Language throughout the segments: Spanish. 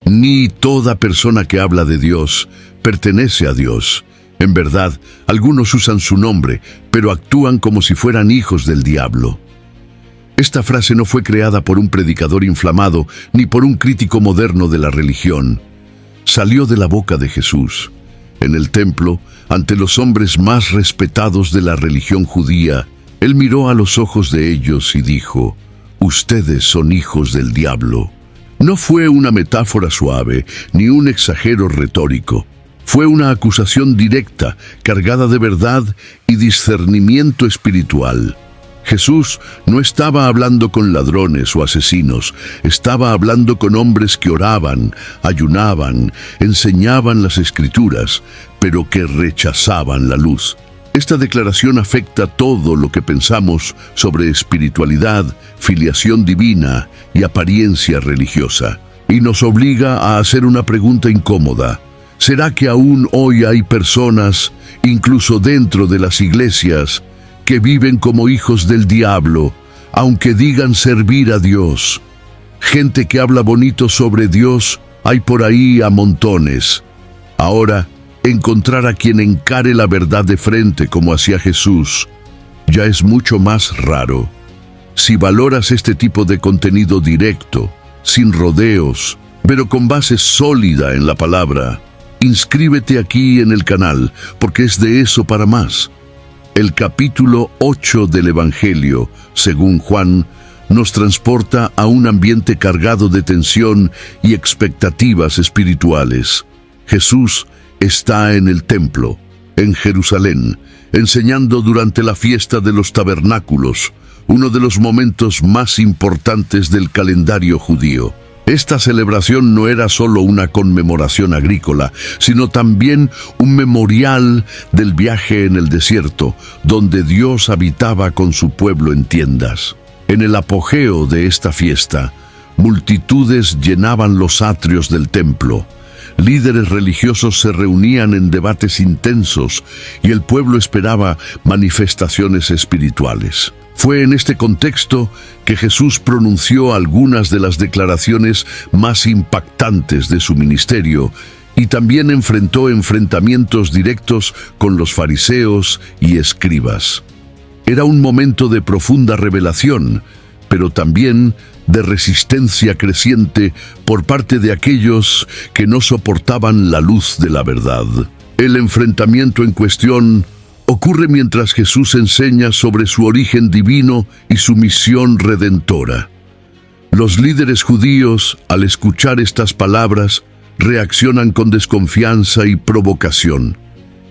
Ni toda persona que habla de Dios pertenece a Dios. En verdad, algunos usan su nombre, pero actúan como si fueran hijos del diablo. Esta frase no fue creada por un predicador inflamado ni por un crítico moderno de la religión. Salió de la boca de Jesús. En el templo, ante los hombres más respetados de la religión judía, Él miró a los ojos de ellos y dijo: «Ustedes son hijos del diablo». No fue una metáfora suave, ni un exagero retórico. Fue una acusación directa, cargada de verdad y discernimiento espiritual. Jesús no estaba hablando con ladrones o asesinos, estaba hablando con hombres que oraban, ayunaban, enseñaban las Escrituras, pero que rechazaban la luz. Esta declaración afecta todo lo que pensamos sobre espiritualidad, filiación divina y apariencia religiosa, y nos obliga a hacer una pregunta incómoda. ¿Será que aún hoy hay personas, incluso dentro de las iglesias, que viven como hijos del diablo, aunque digan servir a Dios? Gente que habla bonito sobre Dios hay por ahí a montones. Ahora, encontrar a quien encare la verdad de frente como hacía Jesús ya es mucho más raro. Si valoras este tipo de contenido directo, sin rodeos, pero con base sólida en la palabra, inscríbete aquí en el canal, porque es de eso para más. El capítulo 8 del Evangelio, según Juan, nos transporta a un ambiente cargado de tensión y expectativas espirituales. Jesús está en el templo, en Jerusalén, enseñando durante la fiesta de los tabernáculos, uno de los momentos más importantes del calendario judío. Esta celebración no era solo una conmemoración agrícola, sino también un memorial del viaje en el desierto, donde Dios habitaba con su pueblo en tiendas. En el apogeo de esta fiesta, multitudes llenaban los atrios del templo. Líderes religiosos se reunían en debates intensos y el pueblo esperaba manifestaciones espirituales. Fue en este contexto que Jesús pronunció algunas de las declaraciones más impactantes de su ministerio y también enfrentó enfrentamientos directos con los fariseos y escribas. Era un momento de profunda revelación, pero también de resistencia creciente por parte de aquellos que no soportaban la luz de la verdad. El enfrentamiento en cuestión ocurre mientras Jesús enseña sobre su origen divino y su misión redentora. Los líderes judíos, al escuchar estas palabras, reaccionan con desconfianza y provocación.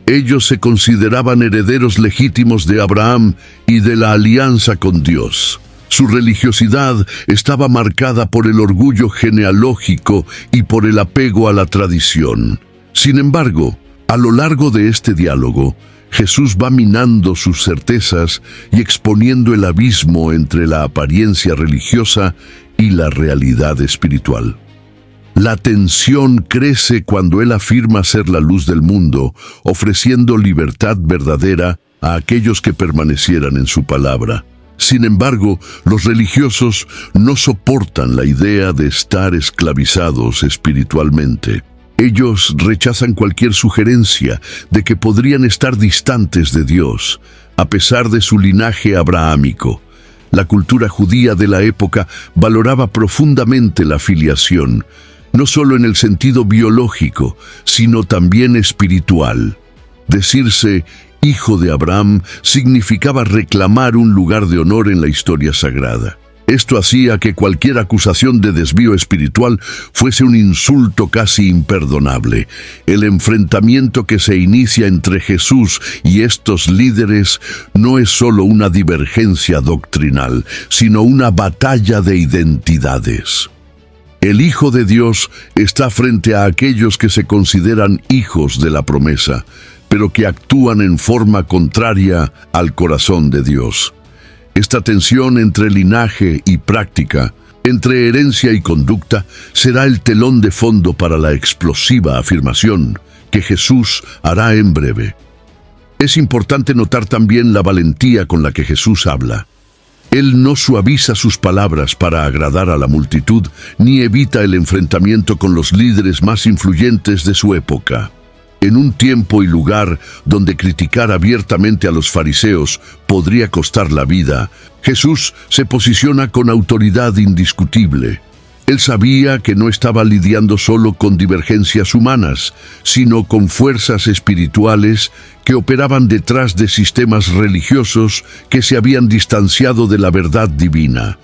Ellos se consideraban herederos legítimos de Abraham y de la alianza con Dios. Su religiosidad estaba marcada por el orgullo genealógico y por el apego a la tradición. Sin embargo, a lo largo de este diálogo, Jesús va minando sus certezas y exponiendo el abismo entre la apariencia religiosa y la realidad espiritual. La tensión crece cuando Él afirma ser la luz del mundo, ofreciendo libertad verdadera a aquellos que permanecieran en su palabra. Sin embargo, los religiosos no soportan la idea de estar esclavizados espiritualmente. Ellos rechazan cualquier sugerencia de que podrían estar distantes de Dios, a pesar de su linaje abrahámico. La cultura judía de la época valoraba profundamente la filiación, no solo en el sentido biológico, sino también espiritual. Decirse hijo de Abraham significaba reclamar un lugar de honor en la historia sagrada. Esto hacía que cualquier acusación de desvío espiritual fuese un insulto casi imperdonable. El enfrentamiento que se inicia entre Jesús y estos líderes no es solo una divergencia doctrinal, sino una batalla de identidades. El Hijo de Dios está frente a aquellos que se consideran hijos de la promesa, pero que actúan en forma contraria al corazón de Dios. Esta tensión entre linaje y práctica, entre herencia y conducta, será el telón de fondo para la explosiva afirmación que Jesús hará en breve. Es importante notar también la valentía con la que Jesús habla. Él no suaviza sus palabras para agradar a la multitud, ni evita el enfrentamiento con los líderes más influyentes de su época. En un tiempo y lugar donde criticar abiertamente a los fariseos podría costar la vida, Jesús se posiciona con autoridad indiscutible. Él sabía que no estaba lidiando solo con divergencias humanas, sino con fuerzas espirituales que operaban detrás de sistemas religiosos que se habían distanciado de la verdad divina.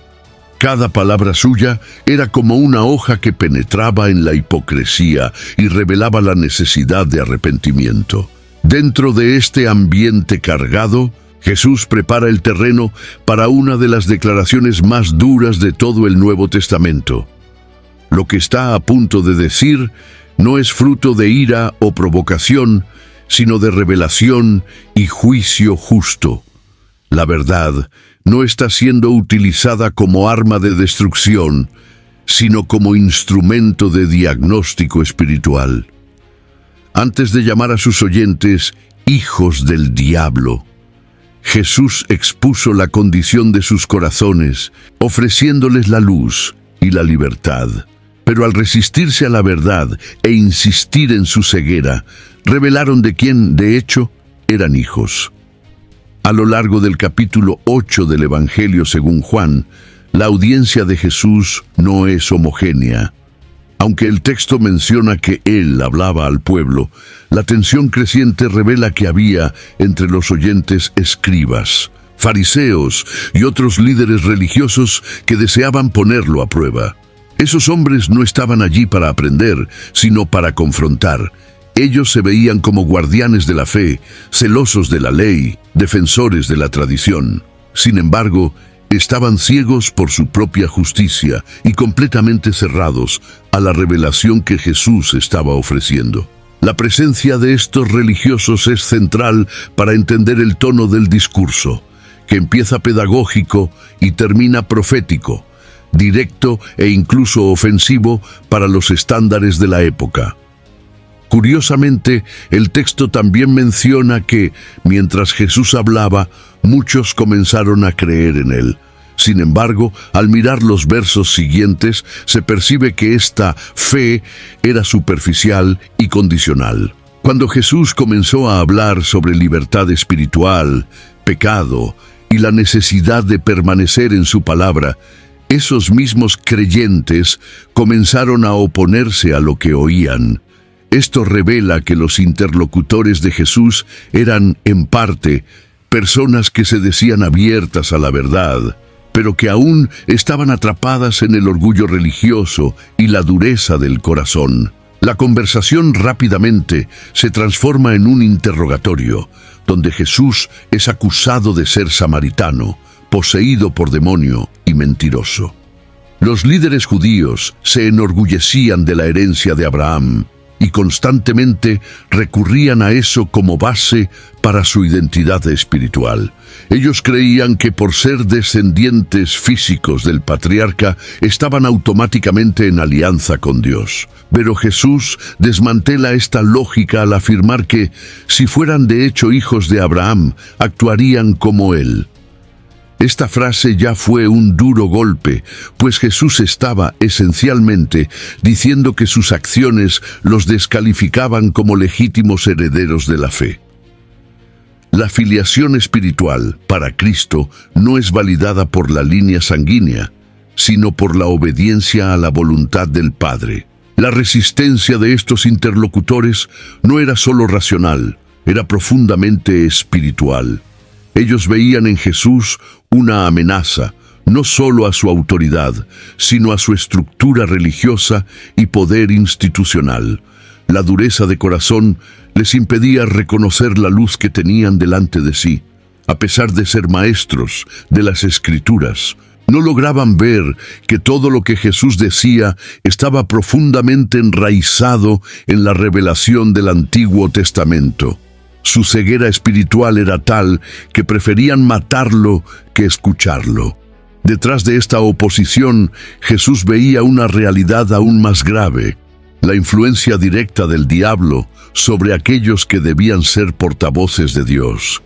Cada palabra suya era como una hoja que penetraba en la hipocresía y revelaba la necesidad de arrepentimiento. Dentro de este ambiente cargado, Jesús prepara el terreno para una de las declaraciones más duras de todo el Nuevo Testamento. Lo que está a punto de decir no es fruto de ira o provocación, sino de revelación y juicio justo. La verdad no está siendo utilizada como arma de destrucción, sino como instrumento de diagnóstico espiritual. Antes de llamar a sus oyentes hijos del diablo, Jesús expuso la condición de sus corazones, ofreciéndoles la luz y la libertad. Pero al resistirse a la verdad e insistir en su ceguera, revelaron de quién, de hecho, eran hijos. A lo largo del capítulo 8 del Evangelio según Juan, la audiencia de Jesús no es homogénea. Aunque el texto menciona que Él hablaba al pueblo, la tensión creciente revela que había entre los oyentes escribas, fariseos y otros líderes religiosos que deseaban ponerlo a prueba. Esos hombres no estaban allí para aprender, sino para confrontar. Ellos se veían como guardianes de la fe, celosos de la ley, defensores de la tradición. Sin embargo, estaban ciegos por su propia justicia y completamente cerrados a la revelación que Jesús estaba ofreciendo. La presencia de estos religiosos es central para entender el tono del discurso, que empieza pedagógico y termina profético, directo e incluso ofensivo para los estándares de la época. Curiosamente, el texto también menciona que, mientras Jesús hablaba, muchos comenzaron a creer en él. Sin embargo, al mirar los versos siguientes, se percibe que esta fe era superficial y condicional. Cuando Jesús comenzó a hablar sobre libertad espiritual, pecado y la necesidad de permanecer en su palabra, esos mismos creyentes comenzaron a oponerse a lo que oían. Esto revela que los interlocutores de Jesús eran, en parte, personas que se decían abiertas a la verdad, pero que aún estaban atrapadas en el orgullo religioso y la dureza del corazón. La conversación rápidamente se transforma en un interrogatorio, donde Jesús es acusado de ser samaritano, poseído por demonio y mentiroso. Los líderes judíos se enorgullecían de la herencia de Abraham y constantemente recurrían a eso como base para su identidad espiritual. Ellos creían que por ser descendientes físicos del patriarca estaban automáticamente en alianza con Dios. Pero Jesús desmantela esta lógica al afirmar que, si fueran de hecho hijos de Abraham, actuarían como él. Esta frase ya fue un duro golpe, pues Jesús estaba, esencialmente, diciendo que sus acciones los descalificaban como legítimos herederos de la fe. La filiación espiritual, para Cristo, no es validada por la línea sanguínea, sino por la obediencia a la voluntad del Padre. La resistencia de estos interlocutores no era solo racional, era profundamente espiritual. Ellos veían en Jesús una amenaza, no solo a su autoridad, sino a su estructura religiosa y poder institucional. La dureza de corazón les impedía reconocer la luz que tenían delante de sí. A pesar de ser maestros de las Escrituras, no lograban ver que todo lo que Jesús decía estaba profundamente enraizado en la revelación del Antiguo Testamento. Su ceguera espiritual era tal que preferían matarlo que escucharlo. Detrás de esta oposición, Jesús veía una realidad aún más grave: la influencia directa del diablo sobre aquellos que debían ser portavoces de Dios.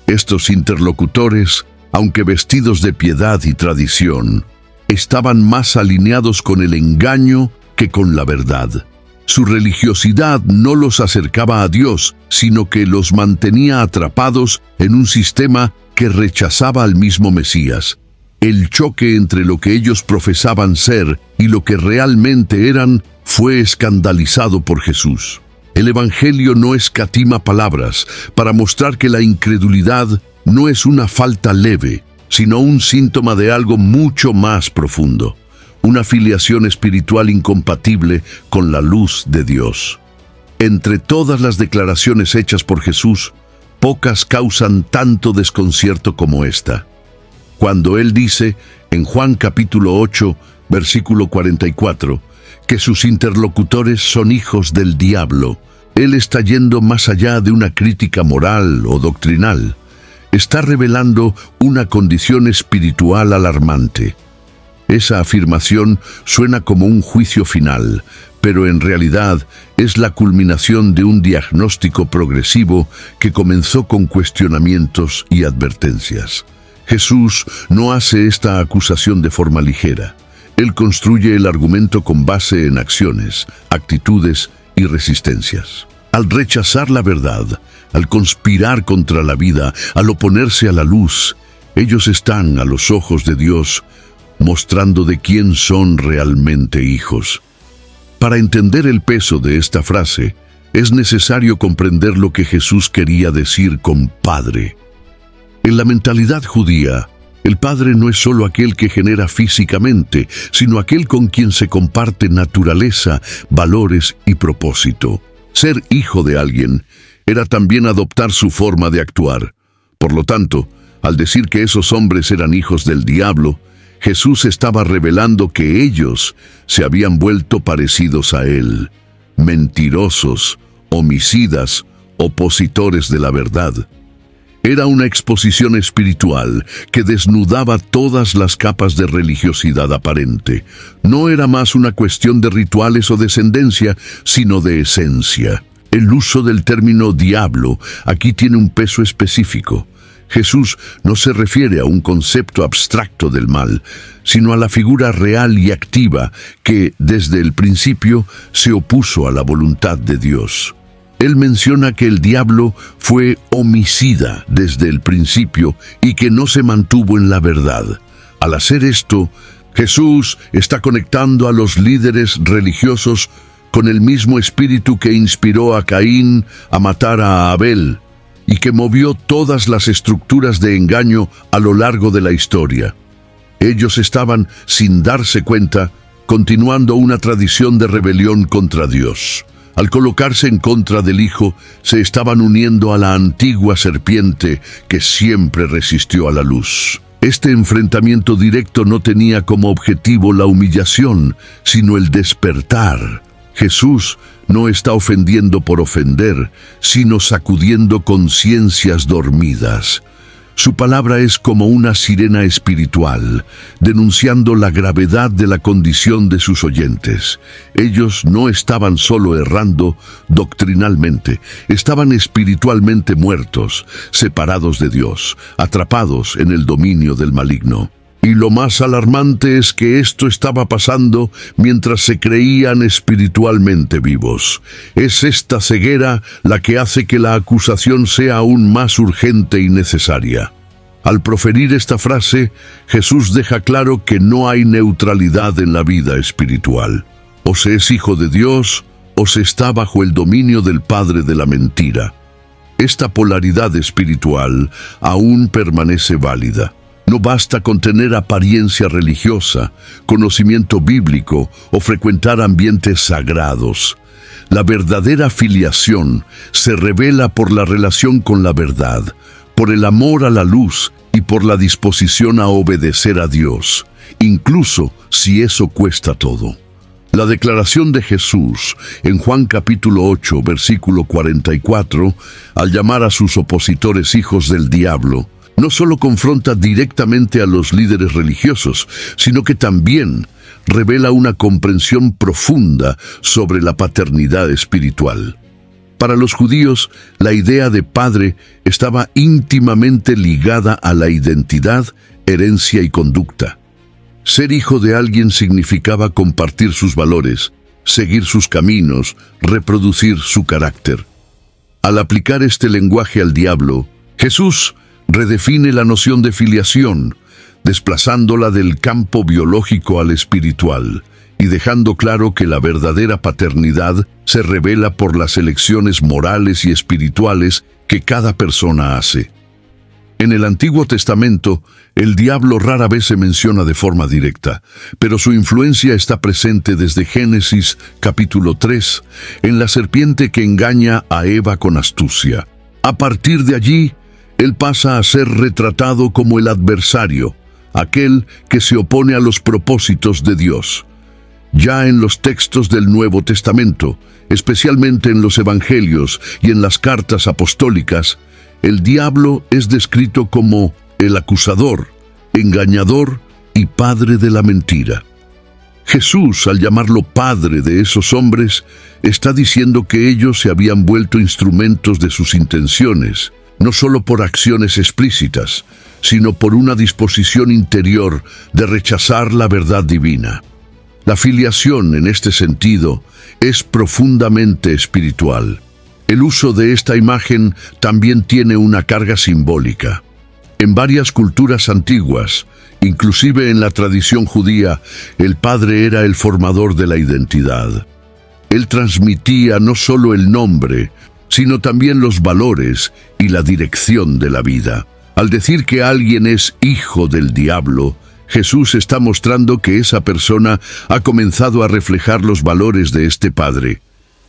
Estos interlocutores aunque vestidos de piedad y tradición, estaban más alineados con el engaño que con la verdad. Su religiosidad no los acercaba a Dios, sino que los mantenía atrapados en un sistema que rechazaba al mismo Mesías. El choque entre lo que ellos profesaban ser y lo que realmente eran fue escandalizado por Jesús. El Evangelio no escatima palabras para mostrar que la incredulidad no es una falta leve, sino un síntoma de algo mucho más profundo, una filiación espiritual incompatible con la luz de Dios. Entre todas las declaraciones hechas por Jesús, pocas causan tanto desconcierto como esta. Cuando Él dice, en Juan capítulo 8, versículo 44, que sus interlocutores son hijos del diablo, Él está yendo más allá de una crítica moral o doctrinal. Está revelando una condición espiritual alarmante. Esa afirmación suena como un juicio final, pero en realidad es la culminación de un diagnóstico progresivo que comenzó con cuestionamientos y advertencias. Jesús no hace esta acusación de forma ligera. Él construye el argumento con base en acciones, actitudes y resistencias. Al rechazar la verdad, al conspirar contra la vida, al oponerse a la luz, ellos están, a los ojos de Dios, mostrando de quién son realmente hijos. Para entender el peso de esta frase, es necesario comprender lo que Jesús quería decir con Padre. En la mentalidad judía, el Padre no es solo aquel que genera físicamente, sino aquel con quien se comparte naturaleza, valores y propósito. Ser hijo de alguien era también adoptar su forma de actuar. Por lo tanto, al decir que esos hombres eran hijos del diablo, Jesús estaba revelando que ellos se habían vuelto parecidos a Él, mentirosos, homicidas, opositores de la verdad. Era una exposición espiritual que desnudaba todas las capas de religiosidad aparente. No era más una cuestión de rituales o descendencia, sino de esencia. El uso del término diablo aquí tiene un peso específico. Jesús no se refiere a un concepto abstracto del mal, sino a la figura real y activa que, desde el principio, se opuso a la voluntad de Dios. Él menciona que el diablo fue homicida desde el principio y que no se mantuvo en la verdad. Al hacer esto, Jesús está conectando a los líderes religiosos con el mismo espíritu que inspiró a Caín a matar a Abel y que movió todas las estructuras de engaño a lo largo de la historia. Ellos estaban, sin darse cuenta, continuando una tradición de rebelión contra Dios. Al colocarse en contra del Hijo, se estaban uniendo a la antigua serpiente que siempre resistió a la luz. Este enfrentamiento directo no tenía como objetivo la humillación, sino el despertar. Jesús no está ofendiendo por ofender, sino sacudiendo conciencias dormidas. Su palabra es como una sirena espiritual, denunciando la gravedad de la condición de sus oyentes. Ellos no estaban solo errando doctrinalmente, estaban espiritualmente muertos, separados de Dios, atrapados en el dominio del maligno. Y lo más alarmante es que esto estaba pasando mientras se creían espiritualmente vivos. Es esta ceguera la que hace que la acusación sea aún más urgente y necesaria. Al proferir esta frase, Jesús deja claro que no hay neutralidad en la vida espiritual. O se es hijo de Dios, o se está bajo el dominio del padre de la mentira. Esta polaridad espiritual aún permanece válida. No basta con tener apariencia religiosa, conocimiento bíblico o frecuentar ambientes sagrados. La verdadera filiación se revela por la relación con la verdad, por el amor a la luz y por la disposición a obedecer a Dios, incluso si eso cuesta todo. La declaración de Jesús en Juan capítulo 8, versículo 44, al llamar a sus opositores hijos del diablo, no solo confronta directamente a los líderes religiosos, sino que también revela una comprensión profunda sobre la paternidad espiritual. Para los judíos, la idea de padre estaba íntimamente ligada a la identidad, herencia y conducta. Ser hijo de alguien significaba compartir sus valores, seguir sus caminos, reproducir su carácter. Al aplicar este lenguaje al diablo, Jesús redefine la noción de filiación, desplazándola del campo biológico al espiritual y dejando claro que la verdadera paternidad se revela por las elecciones morales y espirituales que cada persona hace. En el Antiguo Testamento, el diablo rara vez se menciona de forma directa, pero su influencia está presente desde Génesis capítulo 3, en la serpiente que engaña a Eva con astucia. A partir de allí, él pasa a ser retratado como el adversario, aquel que se opone a los propósitos de Dios. Ya en los textos del Nuevo Testamento, especialmente en los Evangelios y en las cartas apostólicas, el diablo es descrito como el acusador, engañador y padre de la mentira. Jesús, al llamarlo padre de esos hombres, está diciendo que ellos se habían vuelto instrumentos de sus intenciones, no solo por acciones explícitas, sino por una disposición interior de rechazar la verdad divina. La filiación, en este sentido, es profundamente espiritual. El uso de esta imagen también tiene una carga simbólica. En varias culturas antiguas, inclusive en la tradición judía, el padre era el formador de la identidad. Él transmitía no solo el nombre, sino también los valores y la dirección de la vida. Al decir que alguien es hijo del diablo, Jesús está mostrando que esa persona ha comenzado a reflejar los valores de este padre.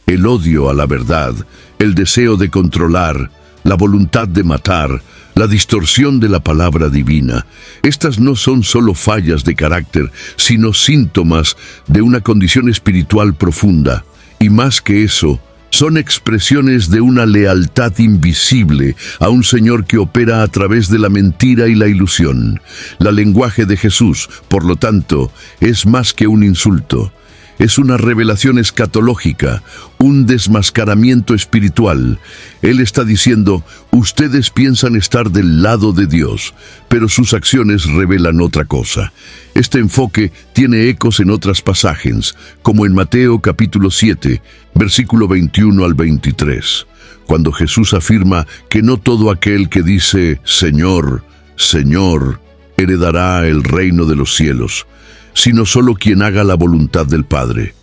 El odio a la verdad, el deseo de controlar, la voluntad de matar, la distorsión de la palabra divina. Estas no son solo fallas de carácter, sino síntomas de una condición espiritual profunda. Y más que eso, son expresiones de una lealtad invisible a un Señor que opera a través de la mentira y la ilusión. El lenguaje de Jesús, por lo tanto, es más que un insulto. Es una revelación escatológica, un desmascaramiento espiritual. Él está diciendo, ustedes piensan estar del lado de Dios, pero sus acciones revelan otra cosa. Este enfoque tiene ecos en otros pasajes, como en Mateo capítulo 7, versículo 21 al 23, cuando Jesús afirma que no todo aquel que dice, Señor, Señor, heredará el reino de los cielos, sino solo quien haga la voluntad del Padre.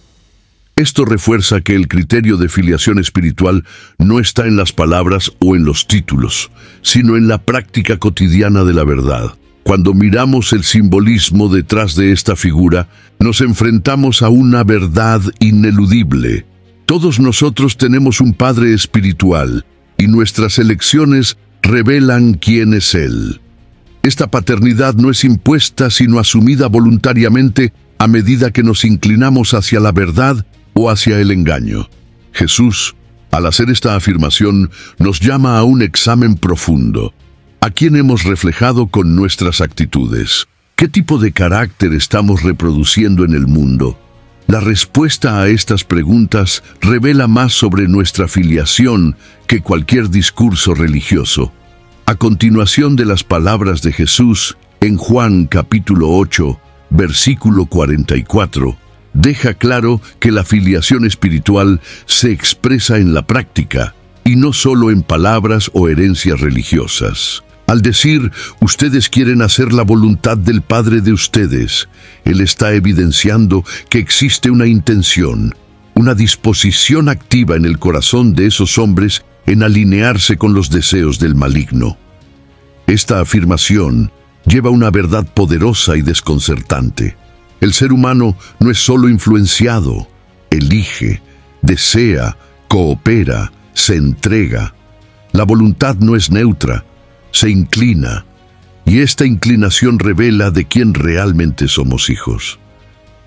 Esto refuerza que el criterio de filiación espiritual no está en las palabras o en los títulos, sino en la práctica cotidiana de la verdad. Cuando miramos el simbolismo detrás de esta figura, nos enfrentamos a una verdad ineludible. Todos nosotros tenemos un Padre espiritual, y nuestras elecciones revelan quién es Él. Esta paternidad no es impuesta, sino asumida voluntariamente a medida que nos inclinamos hacia la verdad o hacia el engaño. Jesús, al hacer esta afirmación, nos llama a un examen profundo. ¿A quién hemos reflejado con nuestras actitudes? ¿Qué tipo de carácter estamos reproduciendo en el mundo? La respuesta a estas preguntas revela más sobre nuestra filiación que cualquier discurso religioso. A continuación de las palabras de Jesús, en Juan capítulo 8, versículo 44, deja claro que la filiación espiritual se expresa en la práctica, y no solo en palabras o herencias religiosas. Al decir, ustedes quieren hacer la voluntad del Padre de ustedes, Él está evidenciando que existe una intención, una disposición activa en el corazón de esos hombres en alinearse con los deseos del maligno. Esta afirmación lleva una verdad poderosa y desconcertante. El ser humano no es solo influenciado, elige, desea, coopera, se entrega. La voluntad no es neutra, se inclina, y esta inclinación revela de quién realmente somos hijos.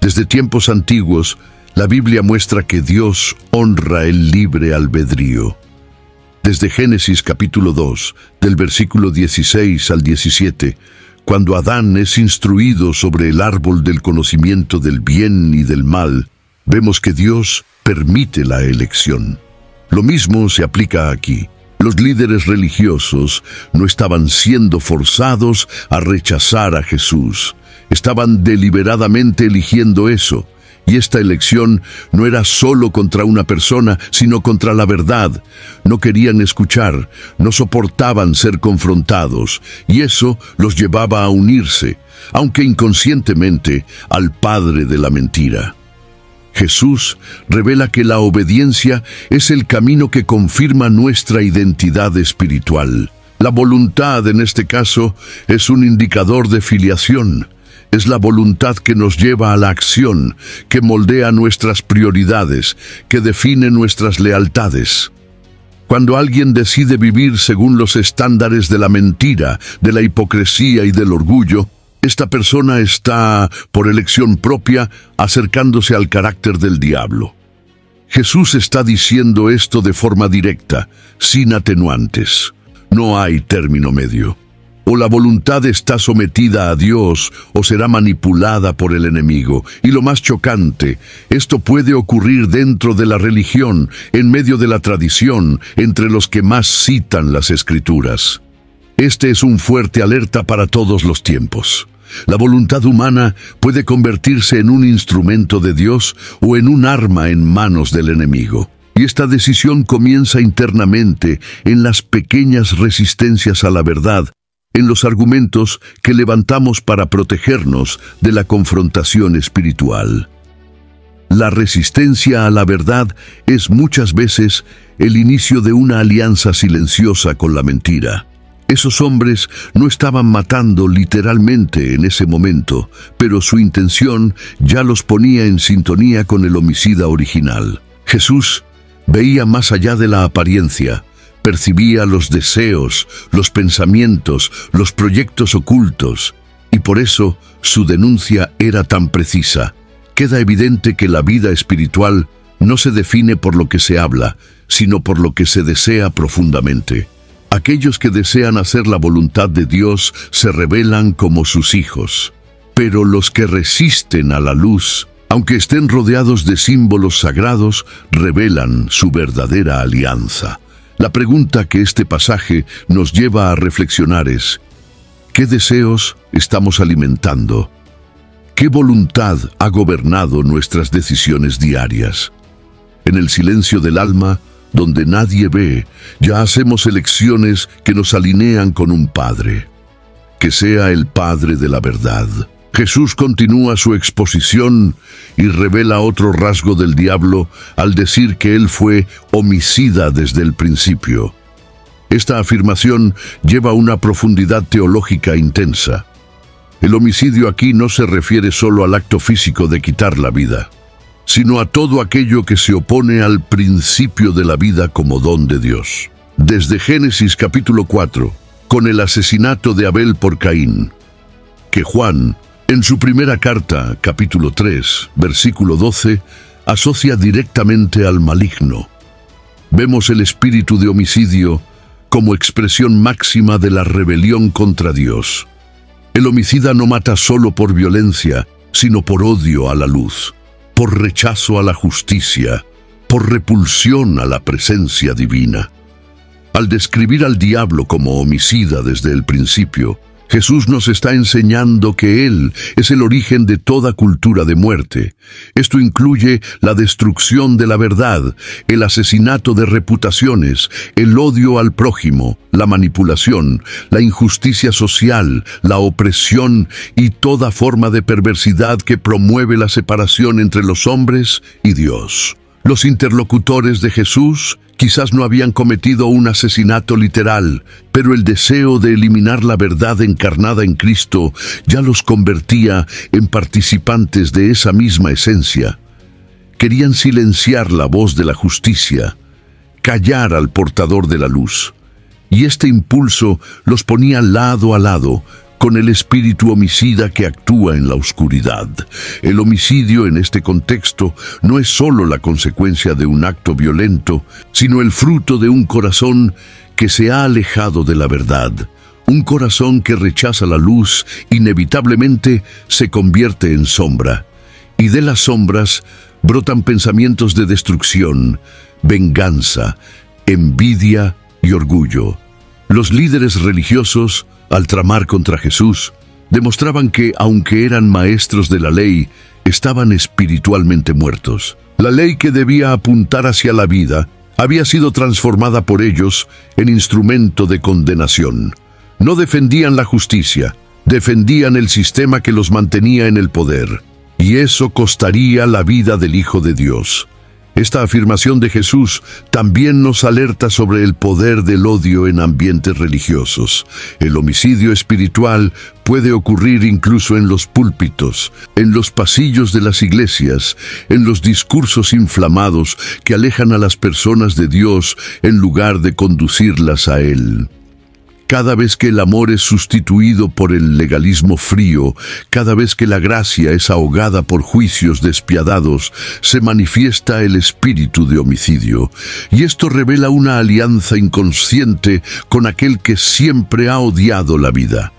Desde tiempos antiguos, la Biblia muestra que Dios honra el libre albedrío. Desde Génesis capítulo 2, del versículo 16 al 17, cuando Adán es instruido sobre el árbol del conocimiento del bien y del mal, vemos que Dios permite la elección. Lo mismo se aplica aquí. Los líderes religiosos no estaban siendo forzados a rechazar a Jesús. Estaban deliberadamente eligiendo eso. Y esta elección no era solo contra una persona, sino contra la verdad. No querían escuchar, no soportaban ser confrontados, y eso los llevaba a unirse, aunque inconscientemente, al padre de la mentira. Jesús revela que la obediencia es el camino que confirma nuestra identidad espiritual. La voluntad, en este caso, es un indicador de filiación. Es la voluntad que nos lleva a la acción, que moldea nuestras prioridades, que define nuestras lealtades. Cuando alguien decide vivir según los estándares de la mentira, de la hipocresía y del orgullo, esta persona está, por elección propia, acercándose al carácter del diablo. Jesús está diciendo esto de forma directa, sin atenuantes. No hay término medio. O la voluntad está sometida a Dios o será manipulada por el enemigo. Y lo más chocante, esto puede ocurrir dentro de la religión, en medio de la tradición, entre los que más citan las Escrituras. Este es un fuerte alerta para todos los tiempos. La voluntad humana puede convertirse en un instrumento de Dios o en un arma en manos del enemigo. Y esta decisión comienza internamente en las pequeñas resistencias a la verdad, en los argumentos que levantamos para protegernos de la confrontación espiritual. La resistencia a la verdad es muchas veces el inicio de una alianza silenciosa con la mentira. Esos hombres no estaban matando literalmente en ese momento, pero su intención ya los ponía en sintonía con el homicida original. Jesús veía más allá de la apariencia. Percibía los deseos, los pensamientos, los proyectos ocultos, y por eso su denuncia era tan precisa. Queda evidente que la vida espiritual no se define por lo que se habla, sino por lo que se desea profundamente. Aquellos que desean hacer la voluntad de Dios se revelan como sus hijos, pero los que resisten a la luz, aunque estén rodeados de símbolos sagrados, revelan su verdadera alianza. La pregunta que este pasaje nos lleva a reflexionar es: ¿qué deseos estamos alimentando? ¿Qué voluntad ha gobernado nuestras decisiones diarias? En el silencio del alma, donde nadie ve, ya hacemos elecciones que nos alinean con un Padre. Que sea el Padre de la verdad. Jesús continúa su exposición y revela otro rasgo del diablo al decir que él fue homicida desde el principio. Esta afirmación lleva una profundidad teológica intensa. El homicidio aquí no se refiere solo al acto físico de quitar la vida, sino a todo aquello que se opone al principio de la vida como don de Dios. Desde Génesis capítulo 4, con el asesinato de Abel por Caín, que Juan, en su primera carta, capítulo 3, versículo 12, asocia directamente al maligno. Vemos el espíritu de homicidio como expresión máxima de la rebelión contra Dios. El homicida no mata solo por violencia, sino por odio a la luz, por rechazo a la justicia, por repulsión a la presencia divina. Al describir al diablo como homicida desde el principio, Jesús nos está enseñando que Él es el origen de toda cultura de muerte. Esto incluye la destrucción de la verdad, el asesinato de reputaciones, el odio al prójimo, la manipulación, la injusticia social, la opresión y toda forma de perversidad que promueve la separación entre los hombres y Dios. Los interlocutores de Jesús quizás no habían cometido un asesinato literal, pero el deseo de eliminar la verdad encarnada en Cristo ya los convertía en participantes de esa misma esencia. Querían silenciar la voz de la justicia, callar al portador de la luz, y este impulso los ponía lado a lado con el espíritu homicida que actúa en la oscuridad. El homicidio en este contexto no es solo la consecuencia de un acto violento, sino el fruto de un corazón que se ha alejado de la verdad. Un corazón que rechaza la luz inevitablemente se convierte en sombra, y de las sombras brotan pensamientos de destrucción, venganza, envidia y orgullo. Los líderes religiosos, al tramar contra Jesús, demostraban que, aunque eran maestros de la ley, estaban espiritualmente muertos. La ley que debía apuntar hacia la vida había sido transformada por ellos en instrumento de condenación. No defendían la justicia, defendían el sistema que los mantenía en el poder. Y eso costaría la vida del Hijo de Dios. Esta afirmación de Jesús también nos alerta sobre el poder del odio en ambientes religiosos. El homicidio espiritual puede ocurrir incluso en los púlpitos, en los pasillos de las iglesias, en los discursos inflamados que alejan a las personas de Dios en lugar de conducirlas a Él. Cada vez que el amor es sustituido por el legalismo frío, cada vez que la gracia es ahogada por juicios despiadados, se manifiesta el espíritu de homicidio. Y esto revela una alianza inconsciente con aquel que siempre ha odiado la vida.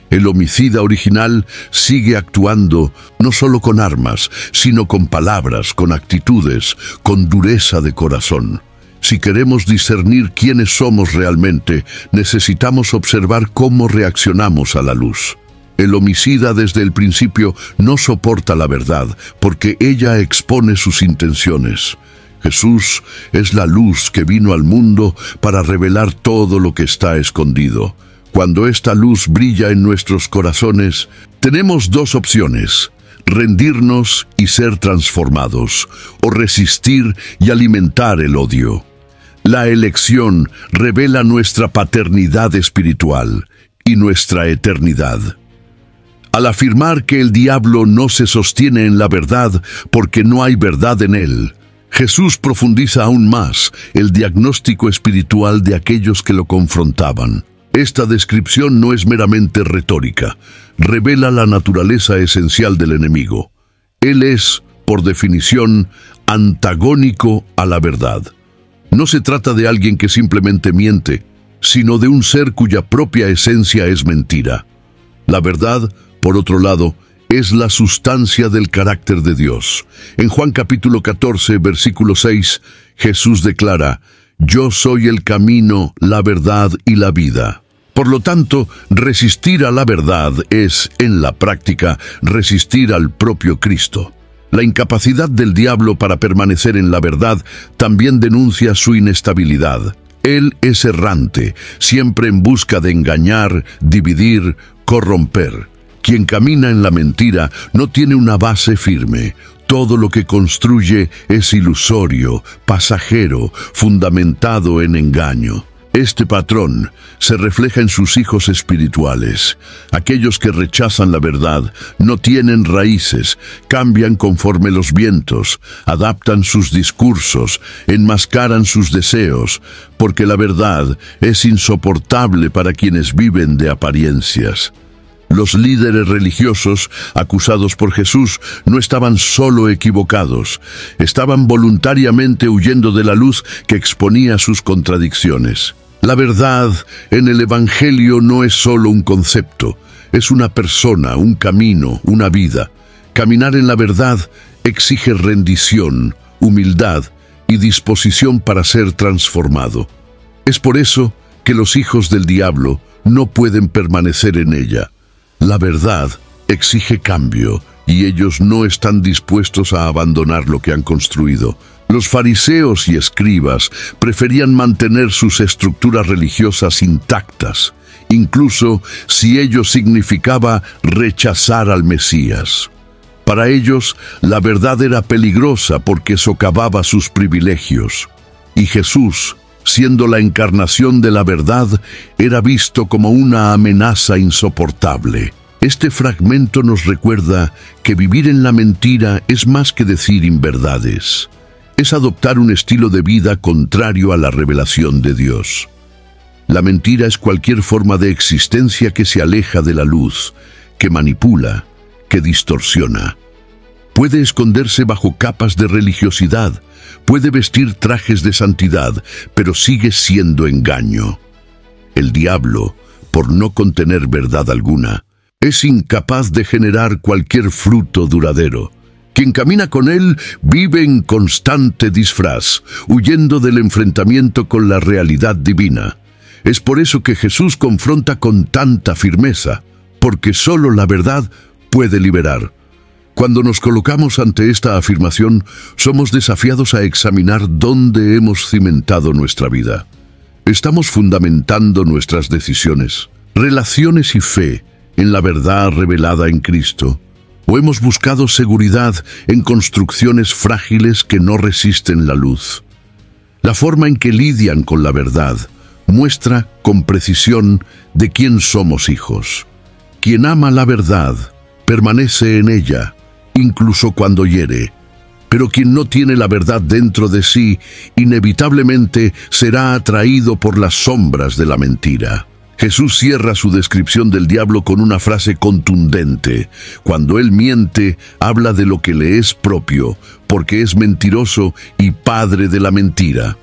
El homicida original sigue actuando no solo con armas, sino con palabras, con actitudes, con dureza de corazón. Si queremos discernir quiénes somos realmente, necesitamos observar cómo reaccionamos a la luz. El homicida desde el principio no soporta la verdad, porque ella expone sus intenciones. Jesús es la luz que vino al mundo para revelar todo lo que está escondido. Cuando esta luz brilla en nuestros corazones, tenemos dos opciones: rendirnos y ser transformados, o resistir y alimentar el odio. La elección revela nuestra paternidad espiritual y nuestra eternidad. Al afirmar que el diablo no se sostiene en la verdad porque no hay verdad en él, Jesús profundiza aún más el diagnóstico espiritual de aquellos que lo confrontaban. Esta descripción no es meramente retórica, revela la naturaleza esencial del enemigo. Él es, por definición, antagónico a la verdad. No se trata de alguien que simplemente miente, sino de un ser cuya propia esencia es mentira. La verdad, por otro lado, es la sustancia del carácter de Dios. En Juan capítulo 14, versículo 6, Jesús declara: «Yo soy el camino, la verdad y la vida». Por lo tanto, resistir a la verdad es, en la práctica, resistir al propio Cristo. La incapacidad del diablo para permanecer en la verdad también denuncia su inestabilidad. Él es errante, siempre en busca de engañar, dividir, corromper. Quien camina en la mentira no tiene una base firme. Todo lo que construye es ilusorio, pasajero, fundamentado en engaño. Este patrón se refleja en sus hijos espirituales. Aquellos que rechazan la verdad no tienen raíces, cambian conforme los vientos, adaptan sus discursos, enmascaran sus deseos, porque la verdad es insoportable para quienes viven de apariencias. Los líderes religiosos, acusados por Jesús, no estaban solo equivocados, estaban voluntariamente huyendo de la luz que exponía sus contradicciones. La verdad en el Evangelio no es solo un concepto, es una persona, un camino, una vida. Caminar en la verdad exige rendición, humildad y disposición para ser transformado. Es por eso que los hijos del diablo no pueden permanecer en ella. La verdad exige cambio y ellos no están dispuestos a abandonar lo que han construido. Los fariseos y escribas preferían mantener sus estructuras religiosas intactas, incluso si ello significaba rechazar al Mesías. Para ellos, la verdad era peligrosa porque socavaba sus privilegios. Y Jesús, siendo la encarnación de la verdad, era visto como una amenaza insoportable. Este fragmento nos recuerda que vivir en la mentira es más que decir inverdades. Es adoptar un estilo de vida contrario a la revelación de Dios. La mentira es cualquier forma de existencia que se aleja de la luz, que manipula, que distorsiona. Puede esconderse bajo capas de religiosidad, puede vestir trajes de santidad, pero sigue siendo engaño. El diablo, por no contener verdad alguna, es incapaz de generar cualquier fruto duradero. Quien camina con Él vive en constante disfraz, huyendo del enfrentamiento con la realidad divina. Es por eso que Jesús confronta con tanta firmeza, porque solo la verdad puede liberar. Cuando nos colocamos ante esta afirmación, somos desafiados a examinar dónde hemos cimentado nuestra vida. ¿Estamos fundamentando nuestras decisiones, relaciones y fe en la verdad revelada en Cristo? ¿O hemos buscado seguridad en construcciones frágiles que no resisten la luz? La forma en que lidian con la verdad muestra con precisión de quién somos hijos. Quien ama la verdad permanece en ella, incluso cuando hiere. Pero quien no tiene la verdad dentro de sí, inevitablemente será atraído por las sombras de la mentira. Jesús cierra su descripción del diablo con una frase contundente. Cuando él miente, habla de lo que le es propio, porque es mentiroso y padre de la mentira.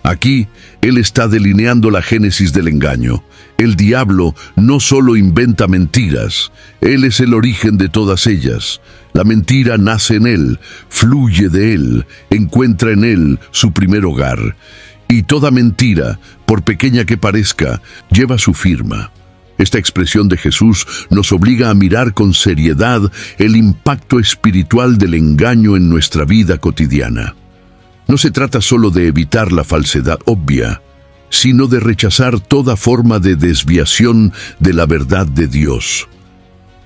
Aquí, él está delineando la génesis del engaño. El diablo no solo inventa mentiras, él es el origen de todas ellas. La mentira nace en él, fluye de él, encuentra en él su primer hogar. Y toda mentira, por pequeña que parezca, lleva su firma. Esta expresión de Jesús nos obliga a mirar con seriedad el impacto espiritual del engaño en nuestra vida cotidiana. No se trata solo de evitar la falsedad obvia, sino de rechazar toda forma de desviación de la verdad de Dios.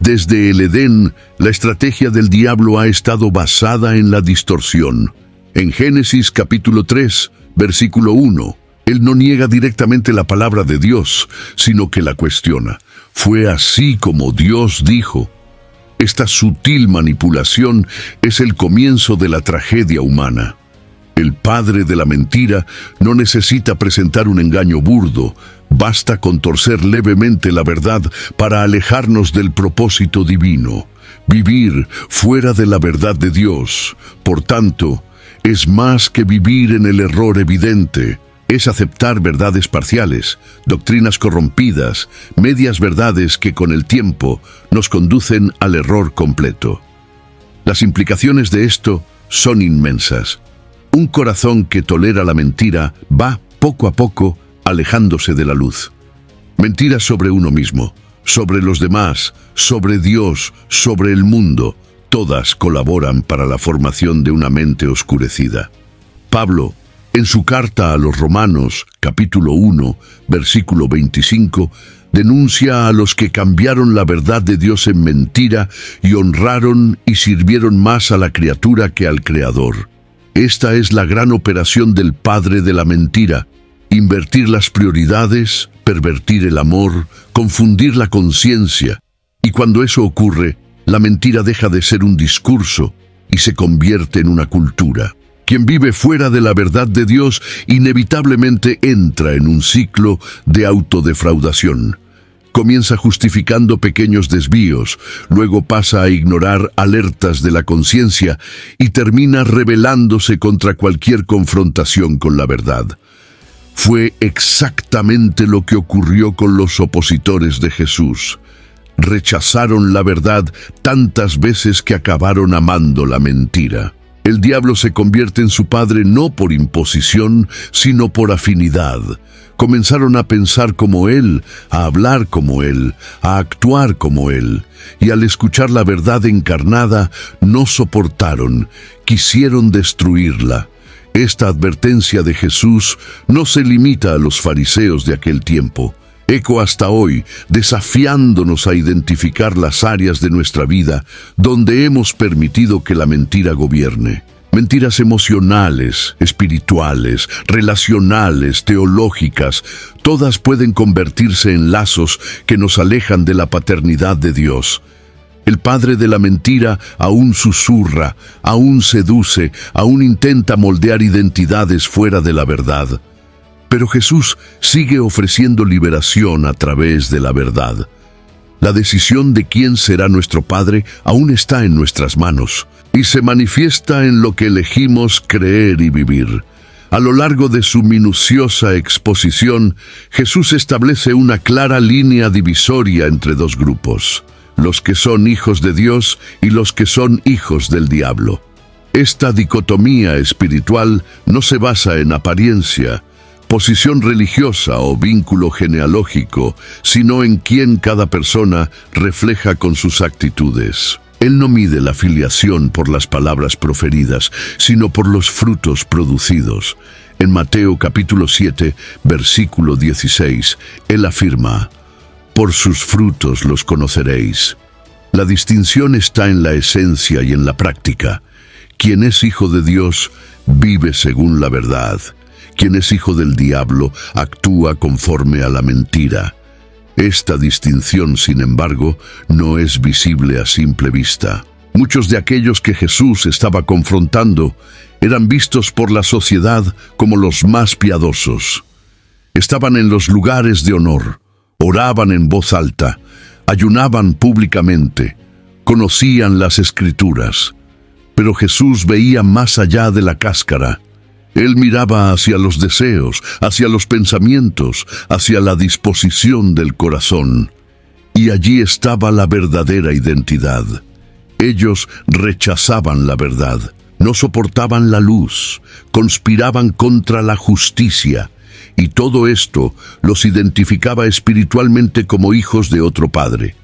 Desde el Edén, la estrategia del diablo ha estado basada en la distorsión. En Génesis capítulo 3, versículo 1, él no niega directamente la palabra de Dios, sino que la cuestiona. Fue así como Dios dijo. Esta sutil manipulación es el comienzo de la tragedia humana. El padre de la mentira no necesita presentar un engaño burdo, basta con torcer levemente la verdad para alejarnos del propósito divino. Vivir fuera de la verdad de Dios, por tanto, es más que vivir en el error evidente. Es aceptar verdades parciales, doctrinas corrompidas, medias verdades que con el tiempo nos conducen al error completo. Las implicaciones de esto son inmensas. Un corazón que tolera la mentira va, poco a poco, alejándose de la luz. Mentiras sobre uno mismo, sobre los demás, sobre Dios, sobre el mundo, todas colaboran para la formación de una mente oscurecida. Pablo, en su carta a los Romanos, capítulo 1, versículo 25, denuncia a los que cambiaron la verdad de Dios en mentira y honraron y sirvieron más a la criatura que al Creador. Esta es la gran operación del padre de la mentira: invertir las prioridades, pervertir el amor, confundir la conciencia. Y cuando eso ocurre, la mentira deja de ser un discurso y se convierte en una cultura. Quien vive fuera de la verdad de Dios inevitablemente entra en un ciclo de autodefraudación. Comienza justificando pequeños desvíos, luego pasa a ignorar alertas de la conciencia y termina rebelándose contra cualquier confrontación con la verdad. Fue exactamente lo que ocurrió con los opositores de Jesús. Rechazaron la verdad tantas veces que acabaron amando la mentira. El diablo se convierte en su padre no por imposición, sino por afinidad. Comenzaron a pensar como él, a hablar como él, a actuar como él, y al escuchar la verdad encarnada, no soportaron, quisieron destruirla. Esta advertencia de Jesús no se limita a los fariseos de aquel tiempo. Eco hasta hoy, desafiándonos a identificar las áreas de nuestra vida donde hemos permitido que la mentira gobierne. Mentiras emocionales, espirituales, relacionales, teológicas, todas pueden convertirse en lazos que nos alejan de la paternidad de Dios. El padre de la mentira aún susurra, aún seduce, aún intenta moldear identidades fuera de la verdad. Pero Jesús sigue ofreciendo liberación a través de la verdad. La decisión de quién será nuestro Padre aún está en nuestras manos y se manifiesta en lo que elegimos creer y vivir. A lo largo de su minuciosa exposición, Jesús establece una clara línea divisoria entre dos grupos. los que son hijos de Dios y los que son hijos del diablo. Esta dicotomía espiritual no se basa en apariencia, posición religiosa o vínculo genealógico, sino en quién cada persona refleja con sus actitudes. Él no mide la filiación por las palabras proferidas, sino por los frutos producidos. En Mateo capítulo 7, versículo 16, Él afirma: «Por sus frutos los conoceréis». La distinción está en la esencia y en la práctica. Quien es hijo de Dios vive según la verdad. Quien es hijo del diablo actúa conforme a la mentira. Esta distinción, sin embargo, no es visible a simple vista. Muchos de aquellos que Jesús estaba confrontando eran vistos por la sociedad como los más piadosos. Estaban en los lugares de honor, oraban en voz alta, ayunaban públicamente, conocían las Escrituras. Pero Jesús veía más allá de la cáscara. Él miraba hacia los deseos, hacia los pensamientos, hacia la disposición del corazón. Y allí estaba la verdadera identidad. Ellos rechazaban la verdad, no soportaban la luz, conspiraban contra la justicia, y todo esto los identificaba espiritualmente como hijos de otro padre.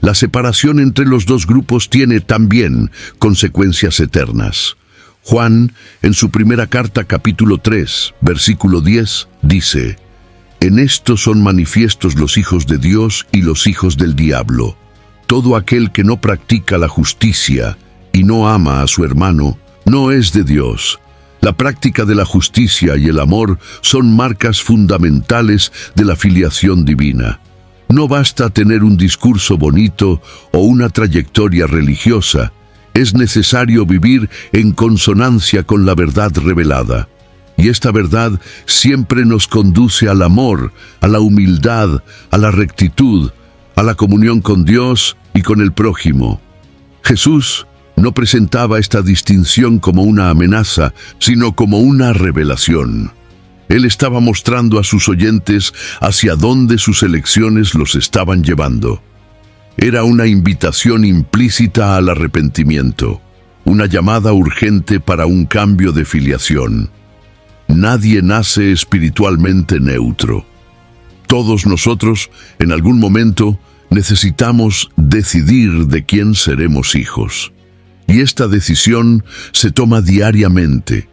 La separación entre los dos grupos tiene también consecuencias eternas. Juan, en su primera carta, capítulo 3, versículo 10, dice: «En esto son manifiestos los hijos de Dios y los hijos del diablo. Todo aquel que no practica la justicia y no ama a su hermano, no es de Dios». La práctica de la justicia y el amor son marcas fundamentales de la filiación divina. No basta tener un discurso bonito o una trayectoria religiosa. Es necesario vivir en consonancia con la verdad revelada. Y esta verdad siempre nos conduce al amor, a la humildad, a la rectitud, a la comunión con Dios y con el prójimo. Jesús no presentaba esta distinción como una amenaza, sino como una revelación. Él estaba mostrando a sus oyentes hacia dónde sus elecciones los estaban llevando. Era una invitación implícita al arrepentimiento, una llamada urgente para un cambio de filiación. Nadie nace espiritualmente neutro. Todos nosotros, en algún momento, necesitamos decidir de quién seremos hijos. Y esta decisión se toma diariamente,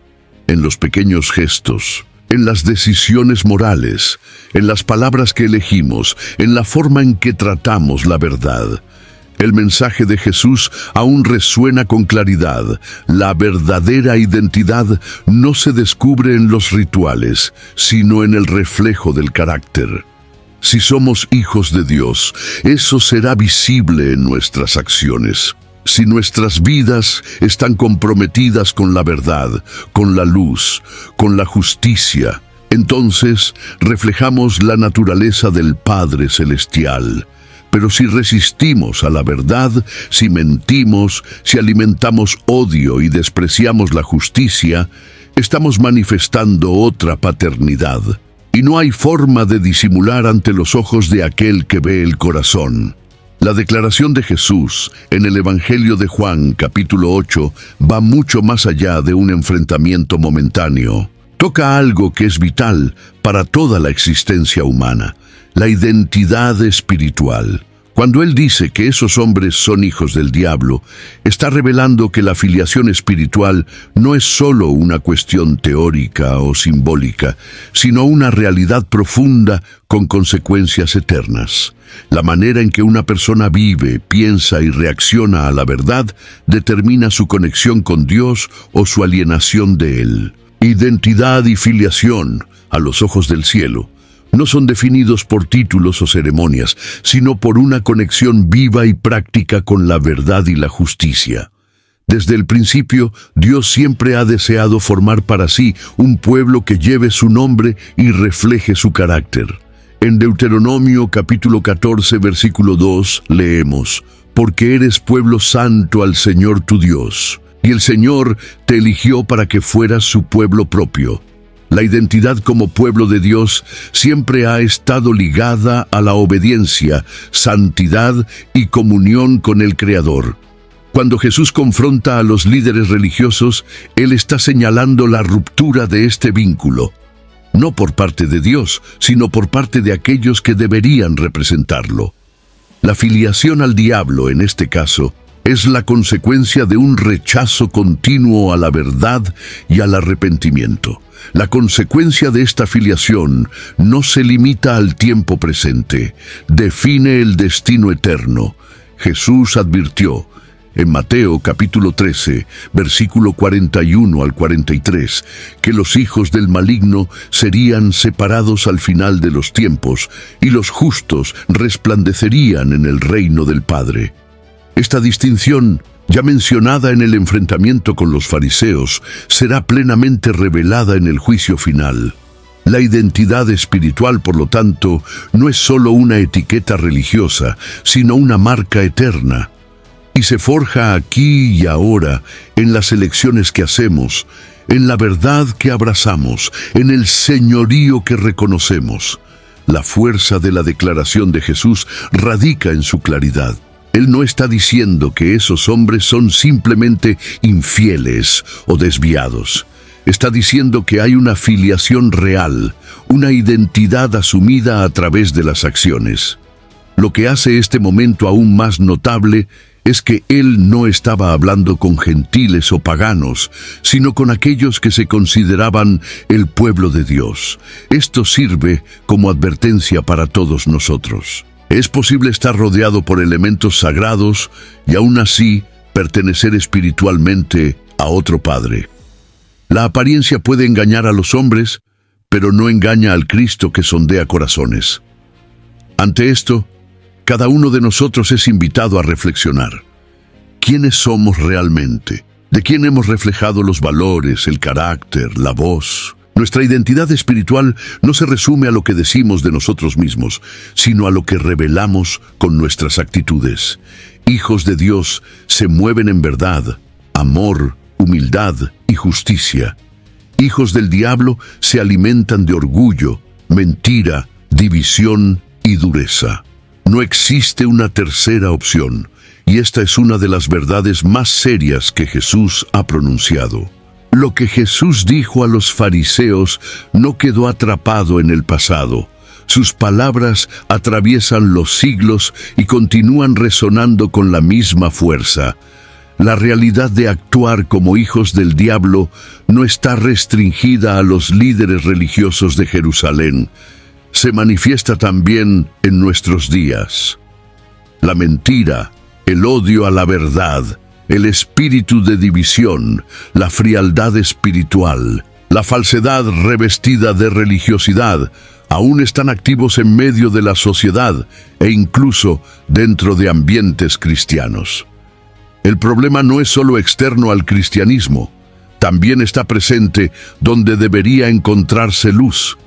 en los pequeños gestos, en las decisiones morales, en las palabras que elegimos, en la forma en que tratamos la verdad. El mensaje de Jesús aún resuena con claridad. La verdadera identidad no se descubre en los rituales, sino en el reflejo del carácter. Si somos hijos de Dios, eso será visible en nuestras acciones. Si nuestras vidas están comprometidas con la verdad, con la luz, con la justicia, entonces reflejamos la naturaleza del Padre Celestial. Pero si resistimos a la verdad, si mentimos, si alimentamos odio y despreciamos la justicia, estamos manifestando otra paternidad. Y no hay forma de disimular ante los ojos de aquel que ve el corazón. La declaración de Jesús en el Evangelio de Juan, capítulo 8, va mucho más allá de un enfrentamiento momentáneo. Toca algo que es vital para toda la existencia humana, la identidad espiritual. Cuando Él dice que esos hombres son hijos del diablo, está revelando que la filiación espiritual no es solo una cuestión teórica o simbólica, sino una realidad profunda con consecuencias eternas. La manera en que una persona vive, piensa y reacciona a la verdad determina su conexión con Dios o su alienación de Él. Identidad y filiación, a los ojos del cielo, no son definidos por títulos o ceremonias, sino por una conexión viva y práctica con la verdad y la justicia. Desde el principio, Dios siempre ha deseado formar para sí un pueblo que lleve su nombre y refleje su carácter. En Deuteronomio capítulo 14, versículo 2, leemos: «Porque eres pueblo santo al Señor tu Dios, y el Señor te eligió para que fueras su pueblo propio». La identidad como pueblo de Dios siempre ha estado ligada a la obediencia, santidad y comunión con el Creador. Cuando Jesús confronta a los líderes religiosos, Él está señalando la ruptura de este vínculo, no por parte de Dios, sino por parte de aquellos que deberían representarlo. La filiación al diablo, en este caso, es la consecuencia de un rechazo continuo a la verdad y al arrepentimiento. La consecuencia de esta filiación no se limita al tiempo presente, define el destino eterno. Jesús advirtió en Mateo capítulo 13, versículo 41 al 43, que los hijos del maligno serían separados al final de los tiempos y los justos resplandecerían en el reino del Padre. Esta distinción, ya mencionada en el enfrentamiento con los fariseos, será plenamente revelada en el juicio final. La identidad espiritual, por lo tanto, no es solo una etiqueta religiosa, sino una marca eterna. Y se forja aquí y ahora, en las elecciones que hacemos, en la verdad que abrazamos, en el señorío que reconocemos. La fuerza de la declaración de Jesús radica en su claridad. Él no está diciendo que esos hombres son simplemente infieles o desviados. Está diciendo que hay una filiación real, una identidad asumida a través de las acciones. Lo que hace este momento aún más notable es que Él no estaba hablando con gentiles o paganos, sino con aquellos que se consideraban el pueblo de Dios. Esto sirve como advertencia para todos nosotros. Es posible estar rodeado por elementos sagrados y aún así pertenecer espiritualmente a otro padre. La apariencia puede engañar a los hombres, pero no engaña al Cristo que sondea corazones. Ante esto, cada uno de nosotros es invitado a reflexionar. ¿Quiénes somos realmente? ¿De quién hemos reflejado los valores, el carácter, la voz? Nuestra identidad espiritual no se resume a lo que decimos de nosotros mismos, sino a lo que revelamos con nuestras actitudes. Hijos de Dios se mueven en verdad, amor, humildad y justicia. Hijos del diablo se alimentan de orgullo, mentira, división y dureza. No existe una tercera opción, y esta es una de las verdades más serias que Jesús ha pronunciado. Lo que Jesús dijo a los fariseos no quedó atrapado en el pasado. Sus palabras atraviesan los siglos y continúan resonando con la misma fuerza. La realidad de actuar como hijos del diablo no está restringida a los líderes religiosos de Jerusalén. Se manifiesta también en nuestros días. La mentira, el odio a la verdad, el espíritu de división, la frialdad espiritual, la falsedad revestida de religiosidad, aún están activos en medio de la sociedad e incluso dentro de ambientes cristianos. El problema no es solo externo al cristianismo, también está presente donde debería encontrarse luz.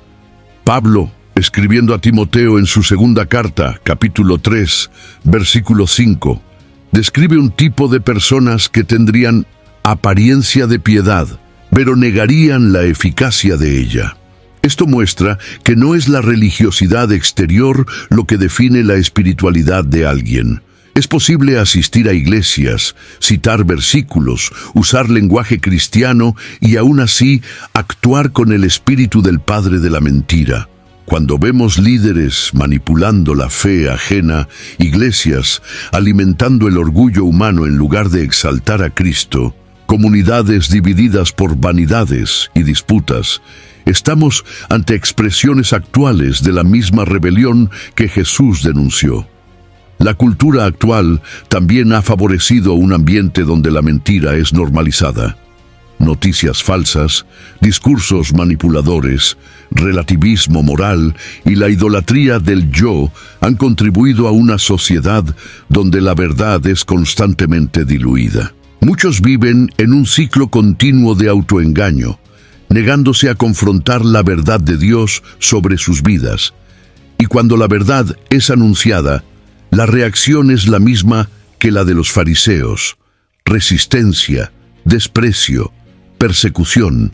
Pablo, escribiendo a Timoteo en su segunda carta, capítulo 3, versículo 5, describe un tipo de personas que tendrían apariencia de piedad, pero negarían la eficacia de ella. Esto muestra que no es la religiosidad exterior lo que define la espiritualidad de alguien. Es posible asistir a iglesias, citar versículos, usar lenguaje cristiano y aún así actuar con el espíritu del padre de la mentira. Cuando vemos líderes manipulando la fe ajena, iglesias alimentando el orgullo humano en lugar de exaltar a Cristo, comunidades divididas por vanidades y disputas, estamos ante expresiones actuales de la misma rebelión que Jesús denunció. La cultura actual también ha favorecido un ambiente donde la mentira es normalizada. Noticias falsas, discursos manipuladores, relativismo moral y la idolatría del yo han contribuido a una sociedad donde la verdad es constantemente diluida. Muchos viven en un ciclo continuo de autoengaño, negándose a confrontar la verdad de Dios sobre sus vidas. Y cuando la verdad es anunciada, la reacción es la misma que la de los fariseos: resistencia, desprecio, persecución.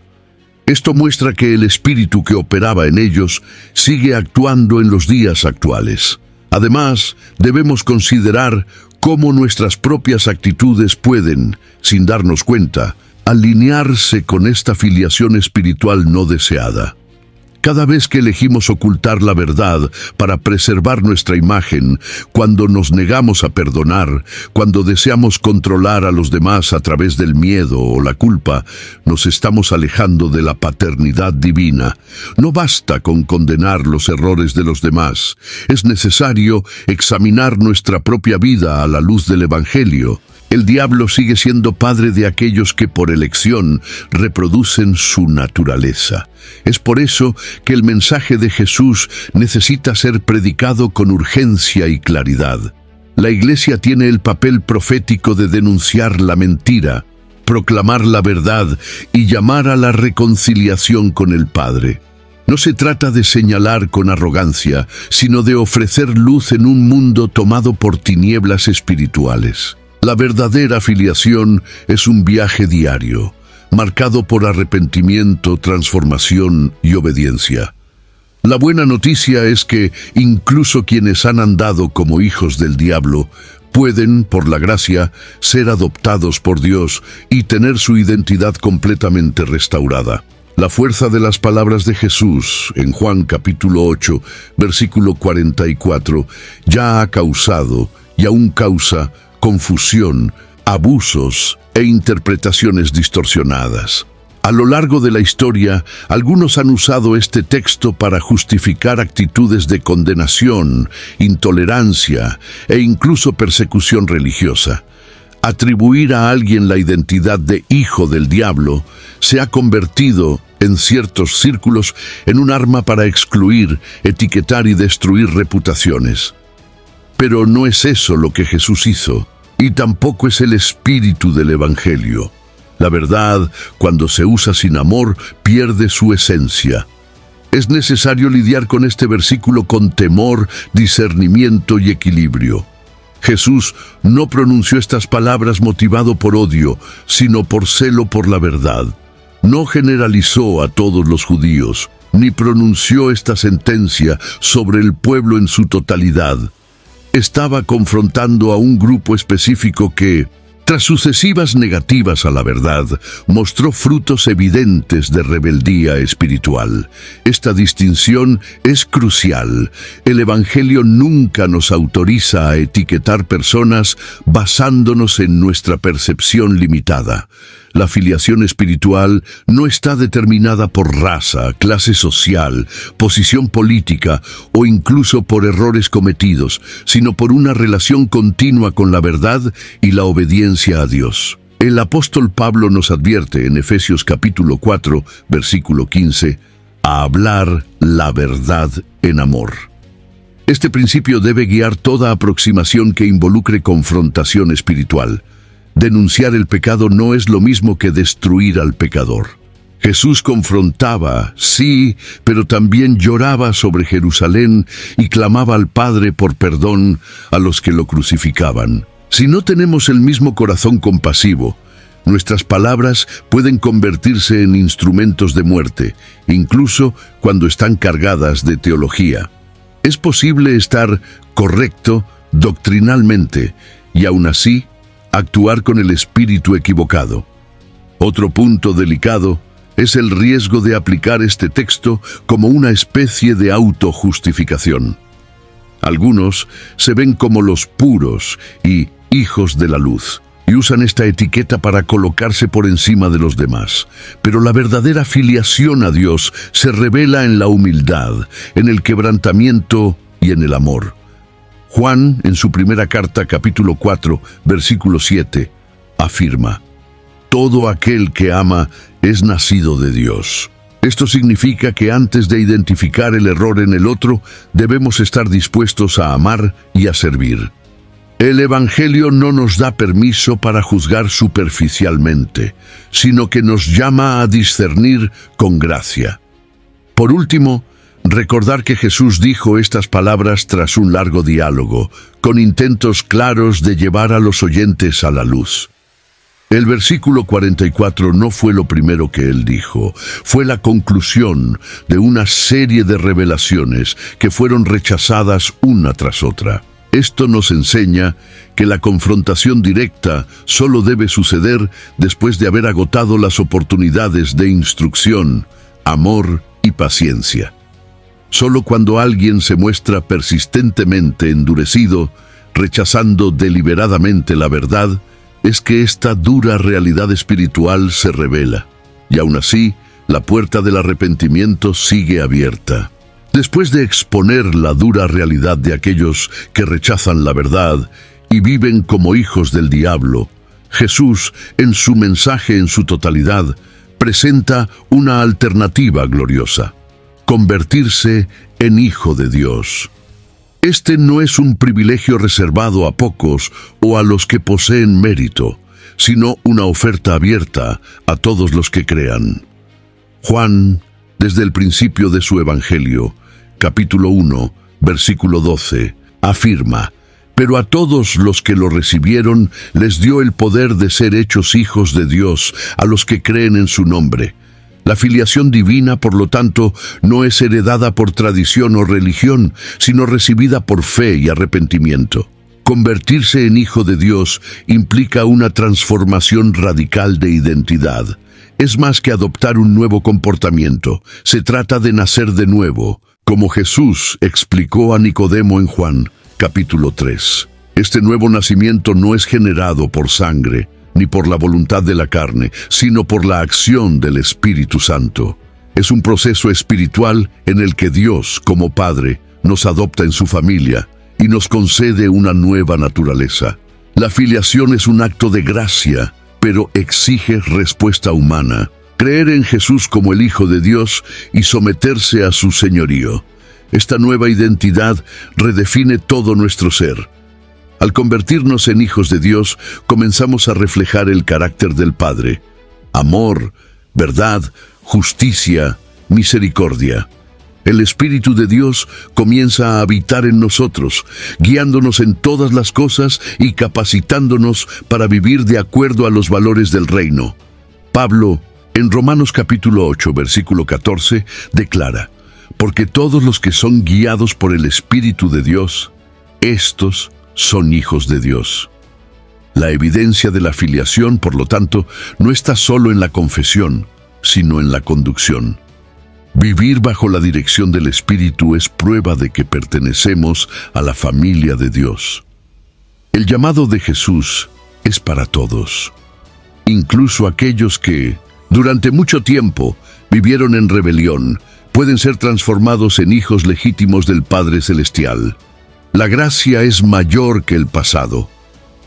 Esto muestra que el espíritu que operaba en ellos sigue actuando en los días actuales. Además, debemos considerar cómo nuestras propias actitudes pueden, sin darnos cuenta, alinearse con esta filiación espiritual no deseada. Cada vez que elegimos ocultar la verdad para preservar nuestra imagen, cuando nos negamos a perdonar, cuando deseamos controlar a los demás a través del miedo o la culpa, nos estamos alejando de la paternidad divina. No basta con condenar los errores de los demás. Es necesario examinar nuestra propia vida a la luz del Evangelio. El diablo sigue siendo padre de aquellos que por elección reproducen su naturaleza. Es por eso que el mensaje de Jesús necesita ser predicado con urgencia y claridad. La Iglesia tiene el papel profético de denunciar la mentira, proclamar la verdad y llamar a la reconciliación con el Padre. No se trata de señalar con arrogancia, sino de ofrecer luz en un mundo tomado por tinieblas espirituales. La verdadera filiación es un viaje diario, marcado por arrepentimiento, transformación y obediencia. La buena noticia es que incluso quienes han andado como hijos del diablo pueden, por la gracia, ser adoptados por Dios y tener su identidad completamente restaurada. La fuerza de las palabras de Jesús en Juan capítulo 8, versículo 44, ya ha causado y aún causa confusión, abusos e interpretaciones distorsionadas. A lo largo de la historia, algunos han usado este texto para justificar actitudes de condenación, intolerancia e incluso persecución religiosa. Atribuir a alguien la identidad de hijo del diablo se ha convertido, en ciertos círculos, en un arma para excluir, etiquetar y destruir reputaciones. Pero no es eso lo que Jesús hizo, y tampoco es el espíritu del Evangelio. La verdad, cuando se usa sin amor, pierde su esencia. Es necesario lidiar con este versículo con temor, discernimiento y equilibrio. Jesús no pronunció estas palabras motivado por odio, sino por celo por la verdad. No generalizó a todos los judíos, ni pronunció esta sentencia sobre el pueblo en su totalidad. Estaba confrontando a un grupo específico que, tras sucesivas negativas a la verdad, mostró frutos evidentes de rebeldía espiritual. Esta distinción es crucial. El Evangelio nunca nos autoriza a etiquetar personas basándonos en nuestra percepción limitada. La filiación espiritual no está determinada por raza, clase social, posición política o incluso por errores cometidos, sino por una relación continua con la verdad y la obediencia a Dios. El apóstol Pablo nos advierte en Efesios capítulo 4, versículo 15, a hablar la verdad en amor. Este principio debe guiar toda aproximación que involucre confrontación espiritual. Denunciar el pecado no es lo mismo que destruir al pecador. Jesús confrontaba, sí, pero también lloraba sobre Jerusalén y clamaba al Padre por perdón a los que lo crucificaban. Si no tenemos el mismo corazón compasivo, nuestras palabras pueden convertirse en instrumentos de muerte, incluso cuando están cargadas de teología. Es posible estar correcto doctrinalmente y aún así actuar con el espíritu equivocado. Otro punto delicado es el riesgo de aplicar este texto como una especie de autojustificación. Algunos se ven como los puros y hijos de la luz, y usan esta etiqueta para colocarse por encima de los demás. Pero la verdadera filiación a Dios se revela en la humildad, en el quebrantamiento y en el amor. Juan, en su primera carta, capítulo 4, versículo 7, afirma: todo aquel que ama es nacido de Dios. Esto significa que antes de identificar el error en el otro, debemos estar dispuestos a amar y a servir. El Evangelio no nos da permiso para juzgar superficialmente, sino que nos llama a discernir con gracia. Por último, recordar que Jesús dijo estas palabras tras un largo diálogo, con intentos claros de llevar a los oyentes a la luz. El versículo 44 no fue lo primero que él dijo, fue la conclusión de una serie de revelaciones que fueron rechazadas una tras otra. Esto nos enseña que la confrontación directa solo debe suceder después de haber agotado las oportunidades de instrucción, amor y paciencia. Solo cuando alguien se muestra persistentemente endurecido, rechazando deliberadamente la verdad, es que esta dura realidad espiritual se revela. Y aún así, la puerta del arrepentimiento sigue abierta. Después de exponer la dura realidad de aquellos que rechazan la verdad y viven como hijos del diablo, Jesús, en su mensaje en su totalidad, presenta una alternativa gloriosa: convertirse en hijo de Dios. Este no es un privilegio reservado a pocos o a los que poseen mérito, sino una oferta abierta a todos los que crean. Juan, desde el principio de su Evangelio, capítulo 1, versículo 12, afirma: «Pero a todos los que lo recibieron les dio el poder de ser hechos hijos de Dios, a los que creen en su nombre». La filiación divina, por lo tanto, no es heredada por tradición o religión, sino recibida por fe y arrepentimiento. Convertirse en hijo de Dios implica una transformación radical de identidad. Es más que adoptar un nuevo comportamiento, se trata de nacer de nuevo, como Jesús explicó a Nicodemo en Juan, capítulo 3. Este nuevo nacimiento no es generado por sangre, ni por la voluntad de la carne, sino por la acción del Espíritu Santo. Es un proceso espiritual en el que Dios, como Padre, nos adopta en su familia y nos concede una nueva naturaleza. La filiación es un acto de gracia, pero exige respuesta humana. Creer en Jesús como el Hijo de Dios y someterse a su señorío. Esta nueva identidad redefine todo nuestro ser. Al convertirnos en hijos de Dios, comenzamos a reflejar el carácter del Padre: amor, verdad, justicia, misericordia. El Espíritu de Dios comienza a habitar en nosotros, guiándonos en todas las cosas y capacitándonos para vivir de acuerdo a los valores del reino. Pablo, en Romanos capítulo 8, versículo 14, declara: «Porque todos los que son guiados por el Espíritu de Dios, estos son hijos de Dios». La evidencia de la filiación, por lo tanto, no está solo en la confesión, sino en la conducción. Vivir bajo la dirección del Espíritu es prueba de que pertenecemos a la familia de Dios. El llamado de Jesús es para todos, incluso aquellos que, durante mucho tiempo, vivieron en rebelión, pueden ser transformados en hijos legítimos del Padre Celestial. La gracia es mayor que el pasado.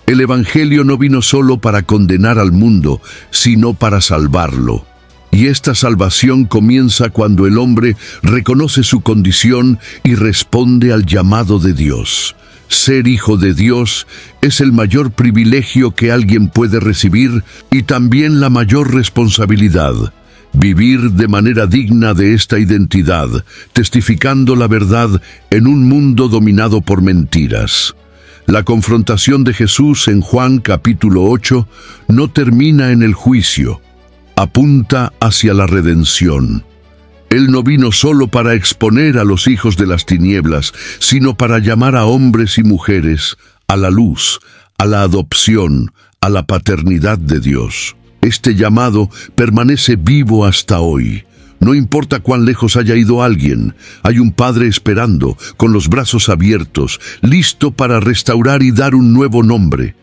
El Evangelio no vino solo para condenar al mundo, sino para salvarlo. Y esta salvación comienza cuando el hombre reconoce su condición y responde al llamado de Dios. Ser hijo de Dios es el mayor privilegio que alguien puede recibir y también la mayor responsabilidad. Vivir de manera digna de esta identidad, testificando la verdad en un mundo dominado por mentiras. La confrontación de Jesús en Juan capítulo 8 no termina en el juicio, apunta hacia la redención. Él no vino solo para exponer a los hijos de las tinieblas, sino para llamar a hombres y mujeres a la luz, a la adopción, a la paternidad de Dios. Este llamado permanece vivo hasta hoy. No importa cuán lejos haya ido alguien, hay un Padre esperando, con los brazos abiertos, listo para restaurar y dar un nuevo nombre.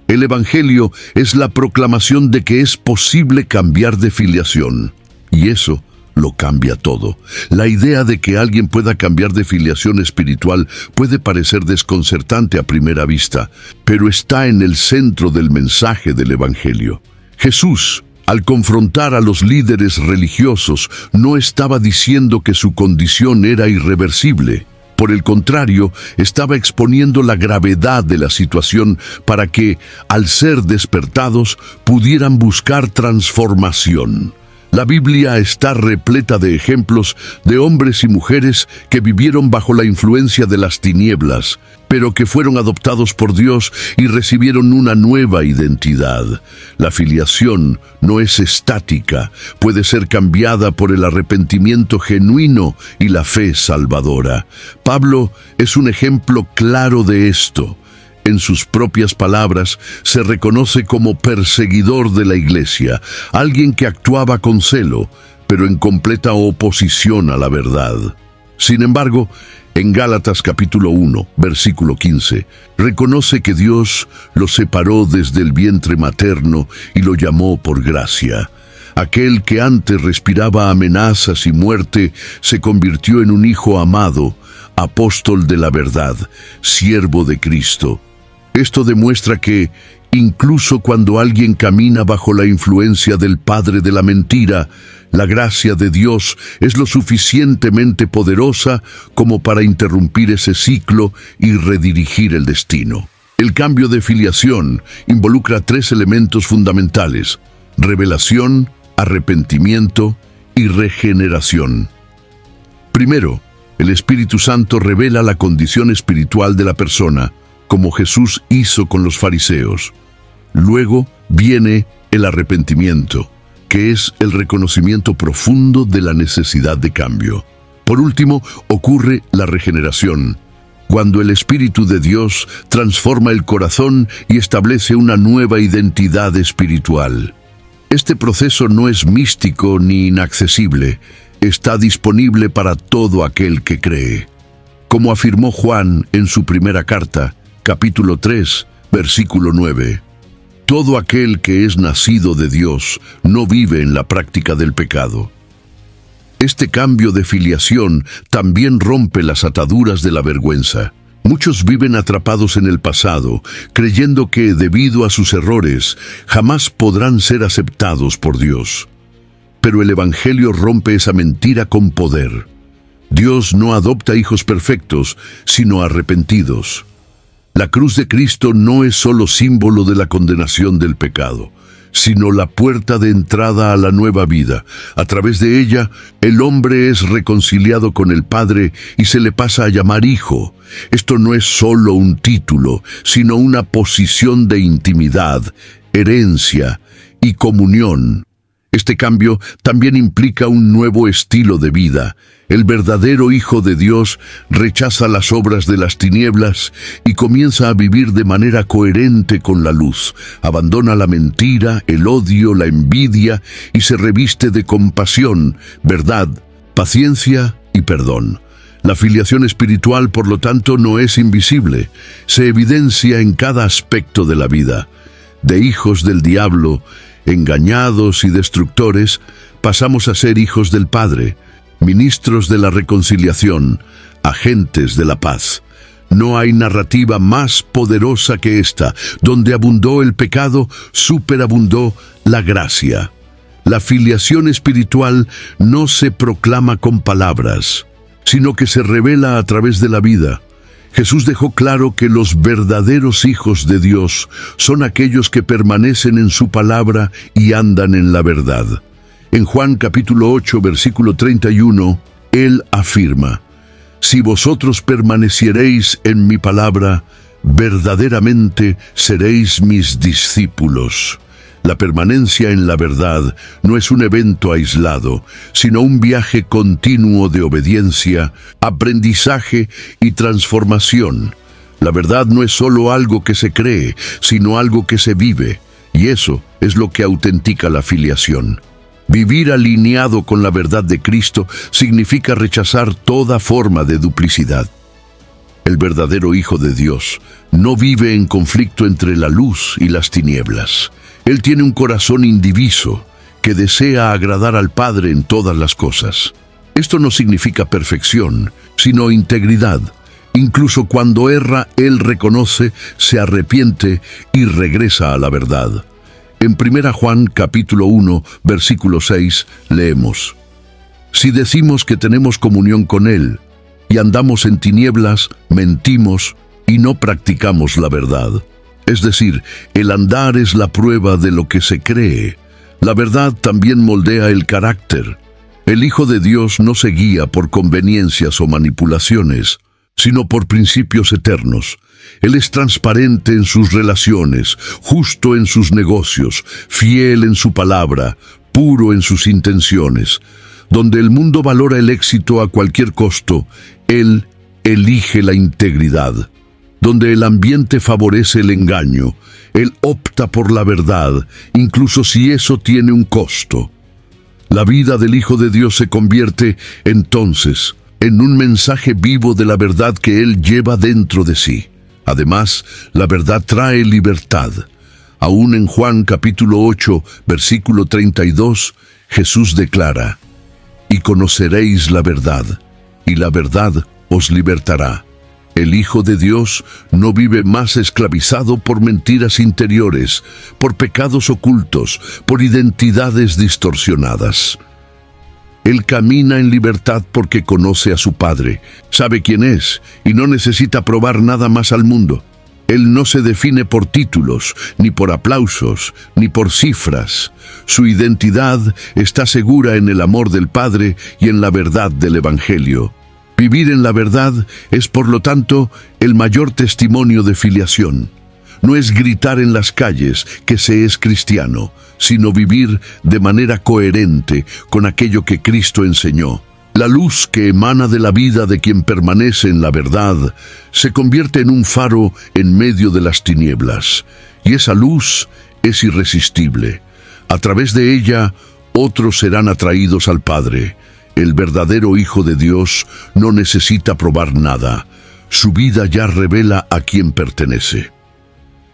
El Evangelio es la proclamación de que es posible cambiar de filiación. Y eso lo cambia todo. La idea de que alguien pueda cambiar de filiación espiritual puede parecer desconcertante a primera vista, pero está en el centro del mensaje del Evangelio. Jesús, al confrontar a los líderes religiosos, no estaba diciendo que su condición era irreversible. Por el contrario, estaba exponiendo la gravedad de la situación para que, al ser despertados, pudieran buscar transformación. La Biblia está repleta de ejemplos de hombres y mujeres que vivieron bajo la influencia de las tinieblas, pero que fueron adoptados por Dios y recibieron una nueva identidad. La filiación no es estática, puede ser cambiada por el arrepentimiento genuino y la fe salvadora. Pablo es un ejemplo claro de esto. En sus propias palabras, se reconoce como perseguidor de la iglesia, alguien que actuaba con celo, pero en completa oposición a la verdad. Sin embargo, en Gálatas capítulo 1, versículo 15, reconoce que Dios lo separó desde el vientre materno y lo llamó por gracia. Aquel que antes respiraba amenazas y muerte se convirtió en un hijo amado, apóstol de la verdad, siervo de Cristo. Esto demuestra que, incluso cuando alguien camina bajo la influencia del padre de la mentira, la gracia de Dios es lo suficientemente poderosa como para interrumpir ese ciclo y redirigir el destino. El cambio de filiación involucra 3 elementos fundamentales: revelación, arrepentimiento y regeneración. Primero, el Espíritu Santo revela la condición espiritual de la persona, como Jesús hizo con los fariseos. Luego viene el arrepentimiento, que es el reconocimiento profundo de la necesidad de cambio. Por último, ocurre la regeneración, cuando el Espíritu de Dios transforma el corazón y establece una nueva identidad espiritual. Este proceso no es místico ni inaccesible, está disponible para todo aquel que cree. Como afirmó Juan en su primera carta, capítulo 3, versículo 9. Todo aquel que es nacido de Dios no vive en la práctica del pecado. Este cambio de filiación también rompe las ataduras de la vergüenza. Muchos viven atrapados en el pasado, creyendo que, debido a sus errores, jamás podrán ser aceptados por Dios. Pero el Evangelio rompe esa mentira con poder. Dios no adopta hijos perfectos, sino arrepentidos. La cruz de Cristo no es solo símbolo de la condenación del pecado, sino la puerta de entrada a la nueva vida. A través de ella, el hombre es reconciliado con el Padre y se le pasa a llamar hijo. Esto no es solo un título, sino una posición de intimidad, herencia y comunión. Este cambio también implica un nuevo estilo de vida. El verdadero Hijo de Dios rechaza las obras de las tinieblas y comienza a vivir de manera coherente con la luz. Abandona la mentira, el odio, la envidia y se reviste de compasión, verdad, paciencia y perdón. La filiación espiritual, por lo tanto, no es invisible. Se evidencia en cada aspecto de la vida. De hijos del diablo, engañados y destructores, pasamos a ser hijos del Padre, ministros de la reconciliación, agentes de la paz. No hay narrativa más poderosa que esta. Donde abundó el pecado, superabundó la gracia. La filiación espiritual no se proclama con palabras, sino que se revela a través de la vida. Jesús dejó claro que los verdaderos hijos de Dios son aquellos que permanecen en su palabra y andan en la verdad. En Juan capítulo 8, versículo 31, Él afirma: «Si vosotros permaneciereis en mi palabra, verdaderamente seréis mis discípulos». La permanencia en la verdad no es un evento aislado, sino un viaje continuo de obediencia, aprendizaje y transformación. La verdad no es solo algo que se cree, sino algo que se vive, y eso es lo que autentica la filiación. Vivir alineado con la verdad de Cristo significa rechazar toda forma de duplicidad. El verdadero Hijo de Dios no vive en conflicto entre la luz y las tinieblas. Él tiene un corazón indiviso que desea agradar al Padre en todas las cosas. Esto no significa perfección, sino integridad. Incluso cuando erra, Él reconoce, se arrepiente y regresa a la verdad. En 1 Juan capítulo 1, versículo 6, leemos: «Si decimos que tenemos comunión con Él y andamos en tinieblas, mentimos y no practicamos la verdad». Es decir, el andar es la prueba de lo que se cree. La verdad también moldea el carácter. El Hijo de Dios no se guía por conveniencias o manipulaciones, sino por principios eternos. Él es transparente en sus relaciones, justo en sus negocios, fiel en su palabra, puro en sus intenciones. Donde el mundo valora el éxito a cualquier costo, Él elige la integridad. Donde el ambiente favorece el engaño, Él opta por la verdad, incluso si eso tiene un costo. La vida del Hijo de Dios se convierte, entonces, en un mensaje vivo de la verdad que Él lleva dentro de sí. Además, la verdad trae libertad. Aún en Juan capítulo 8, versículo 32, Jesús declara: «Y conoceréis la verdad, y la verdad os libertará». El Hijo de Dios no vive más esclavizado por mentiras interiores, por pecados ocultos, por identidades distorsionadas. Él camina en libertad porque conoce a su Padre, sabe quién es y no necesita probar nada más al mundo. Él no se define por títulos, ni por aplausos, ni por cifras. Su identidad está segura en el amor del Padre y en la verdad del Evangelio. Vivir en la verdad es, por lo tanto, el mayor testimonio de filiación. No es gritar en las calles que se es cristiano, sino vivir de manera coherente con aquello que Cristo enseñó. La luz que emana de la vida de quien permanece en la verdad se convierte en un faro en medio de las tinieblas, y esa luz es irresistible. A través de ella, otros serán atraídos al Padre. El verdadero Hijo de Dios no necesita probar nada. Su vida ya revela a quién pertenece.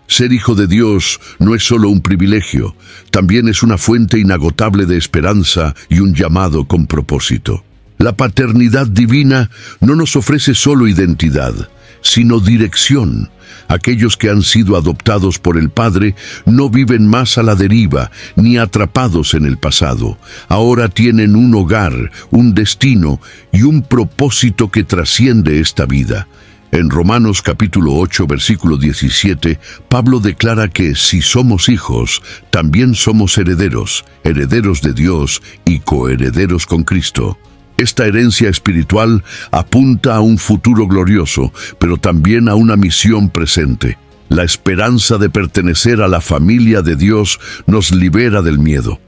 Ser hijo de Dios no es solo un privilegio, también es una fuente inagotable de esperanza y un llamado con propósito. La paternidad divina no nos ofrece solo identidad, sino dirección. Aquellos que han sido adoptados por el Padre no viven más a la deriva ni atrapados en el pasado. Ahora tienen un hogar, un destino y un propósito que trasciende esta vida. En Romanos capítulo 8, versículo 17, Pablo declara que si somos hijos, también somos herederos, herederos de Dios y coherederos con Cristo. Esta herencia espiritual apunta a un futuro glorioso, pero también a una misión presente. La esperanza de pertenecer a la familia de Dios nos libera del miedo.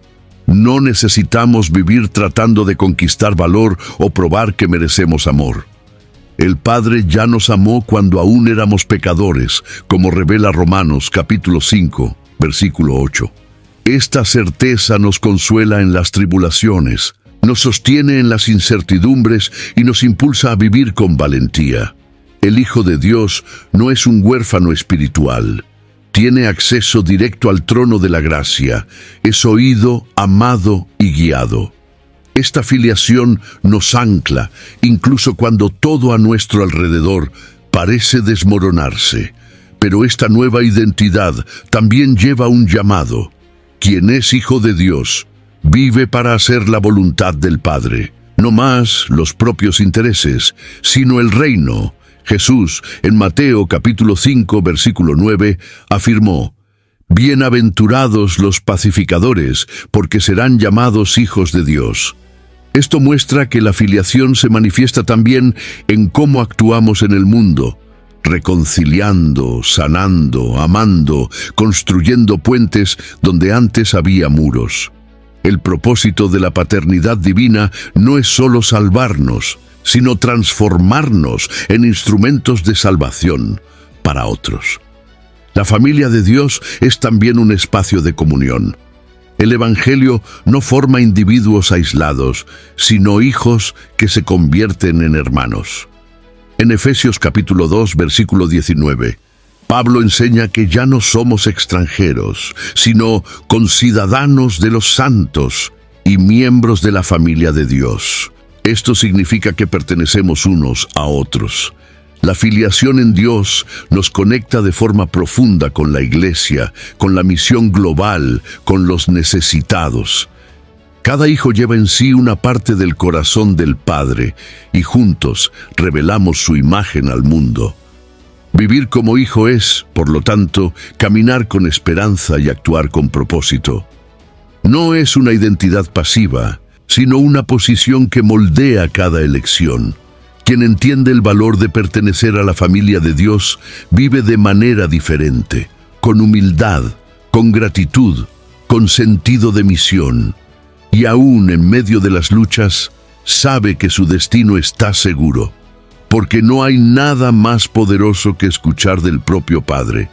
No necesitamos vivir tratando de conquistar valor o probar que merecemos amor. El Padre ya nos amó cuando aún éramos pecadores, como revela Romanos capítulo 5, versículo 8. Esta certeza nos consuela en las tribulaciones, nos sostiene en las incertidumbres y nos impulsa a vivir con valentía. El Hijo de Dios no es un huérfano espiritual. Tiene acceso directo al trono de la gracia. Es oído, amado y guiado. Esta filiación nos ancla, incluso cuando todo a nuestro alrededor parece desmoronarse. Pero esta nueva identidad también lleva un llamado. Quien es hijo de Dios vive para hacer la voluntad del Padre, no más los propios intereses, sino el reino. Jesús, en Mateo capítulo 5, versículo 9, afirmó: «Bienaventurados los pacificadores, porque serán llamados hijos de Dios». Esto muestra que la filiación se manifiesta también en cómo actuamos en el mundo, reconciliando, sanando, amando, construyendo puentes donde antes había muros. El propósito de la paternidad divina no es solo salvarnos, sino transformarnos en instrumentos de salvación para otros. La familia de Dios es también un espacio de comunión. El Evangelio no forma individuos aislados, sino hijos que se convierten en hermanos. En Efesios capítulo 2, versículo 19, Pablo enseña que ya no somos extranjeros, sino conciudadanos de los santos y miembros de la familia de Dios. Esto significa que pertenecemos unos a otros. La filiación en Dios nos conecta de forma profunda con la Iglesia, con la misión global, con los necesitados. Cada hijo lleva en sí una parte del corazón del Padre y juntos revelamos su imagen al mundo. Vivir como hijo es, por lo tanto, caminar con esperanza y actuar con propósito. No es una identidad pasiva, sino una posición que moldea cada elección. Quien entiende el valor de pertenecer a la familia de Dios vive de manera diferente, con humildad, con gratitud, con sentido de misión. Y aún en medio de las luchas, sabe que su destino está seguro, porque no hay nada más poderoso que escuchar del propio Padre: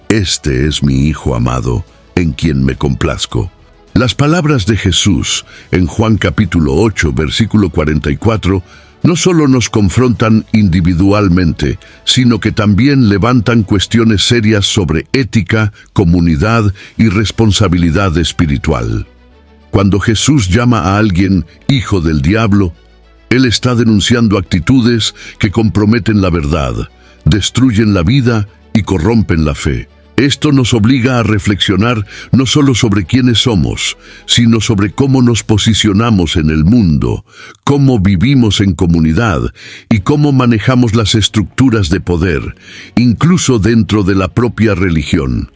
«Este es mi Hijo amado, en quien me complazco». Las palabras de Jesús en Juan capítulo 8, versículo 44, no solo nos confrontan individualmente, sino que también levantan cuestiones serias sobre ética, comunidad y responsabilidad espiritual. Cuando Jesús llama a alguien hijo del diablo, Él está denunciando actitudes que comprometen la verdad, destruyen la vida y corrompen la fe. Esto nos obliga a reflexionar no solo sobre quiénes somos, sino sobre cómo nos posicionamos en el mundo, cómo vivimos en comunidad y cómo manejamos las estructuras de poder, incluso dentro de la propia religión.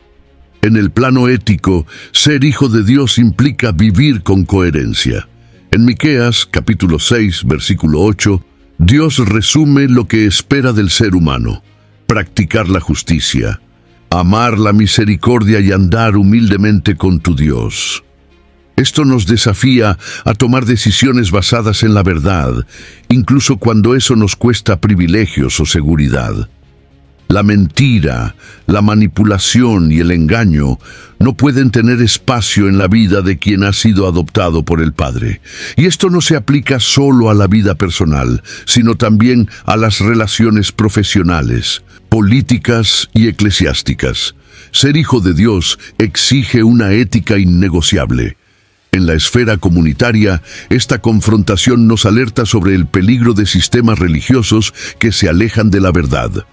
En el plano ético, ser hijo de Dios implica vivir con coherencia. En Miqueas, capítulo 6, versículo 8, Dios resume lo que espera del ser humano: practicar la justicia, amar la misericordia y andar humildemente con tu Dios. Esto nos desafía a tomar decisiones basadas en la verdad, incluso cuando eso nos cuesta privilegios o seguridad. La mentira, la manipulación y el engaño no pueden tener espacio en la vida de quien ha sido adoptado por el Padre. Y esto no se aplica solo a la vida personal, sino también a las relaciones profesionales, políticas y eclesiásticas. Ser hijo de Dios exige una ética innegociable. En la esfera comunitaria, esta confrontación nos alerta sobre el peligro de sistemas religiosos que se alejan de la verdad.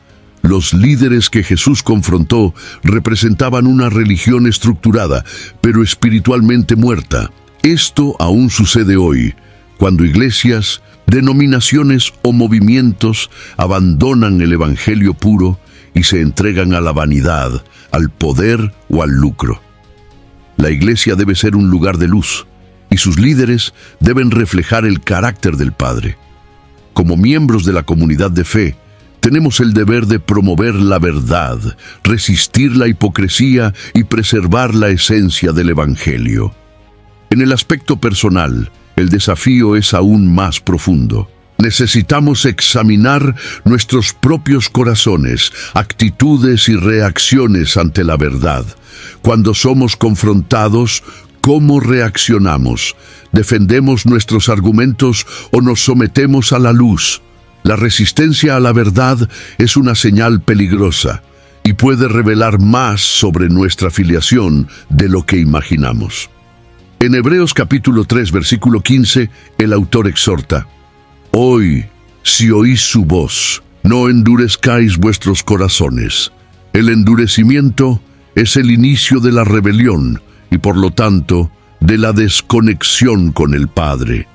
Los líderes que Jesús confrontó representaban una religión estructurada, pero espiritualmente muerta. Esto aún sucede hoy, cuando iglesias, denominaciones o movimientos abandonan el evangelio puro y se entregan a la vanidad, al poder o al lucro. La iglesia debe ser un lugar de luz, y sus líderes deben reflejar el carácter del Padre. Como miembros de la comunidad de fe, tenemos el deber de promover la verdad, resistir la hipocresía y preservar la esencia del evangelio. En el aspecto personal, el desafío es aún más profundo. Necesitamos examinar nuestros propios corazones, actitudes y reacciones ante la verdad. Cuando somos confrontados, ¿cómo reaccionamos? ¿Defendemos nuestros argumentos o nos sometemos a la luz? La resistencia a la verdad es una señal peligrosa y puede revelar más sobre nuestra filiación de lo que imaginamos. En Hebreos capítulo 3, versículo 15, el autor exhorta: «Hoy, si oís su voz, no endurezcáis vuestros corazones». El endurecimiento es el inicio de la rebelión y, por lo tanto, de la desconexión con el Padre.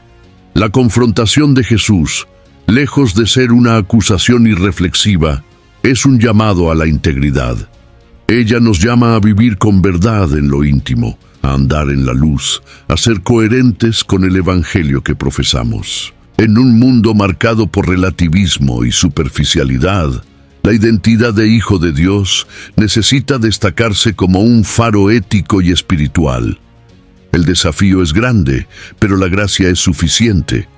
La confrontación de Jesús, lejos de ser una acusación irreflexiva, es un llamado a la integridad. Ella nos llama a vivir con verdad en lo íntimo, a andar en la luz, a ser coherentes con el evangelio que profesamos. En un mundo marcado por relativismo y superficialidad, la identidad de hijo de Dios necesita destacarse como un faro ético y espiritual. El desafío es grande, pero la gracia es suficiente,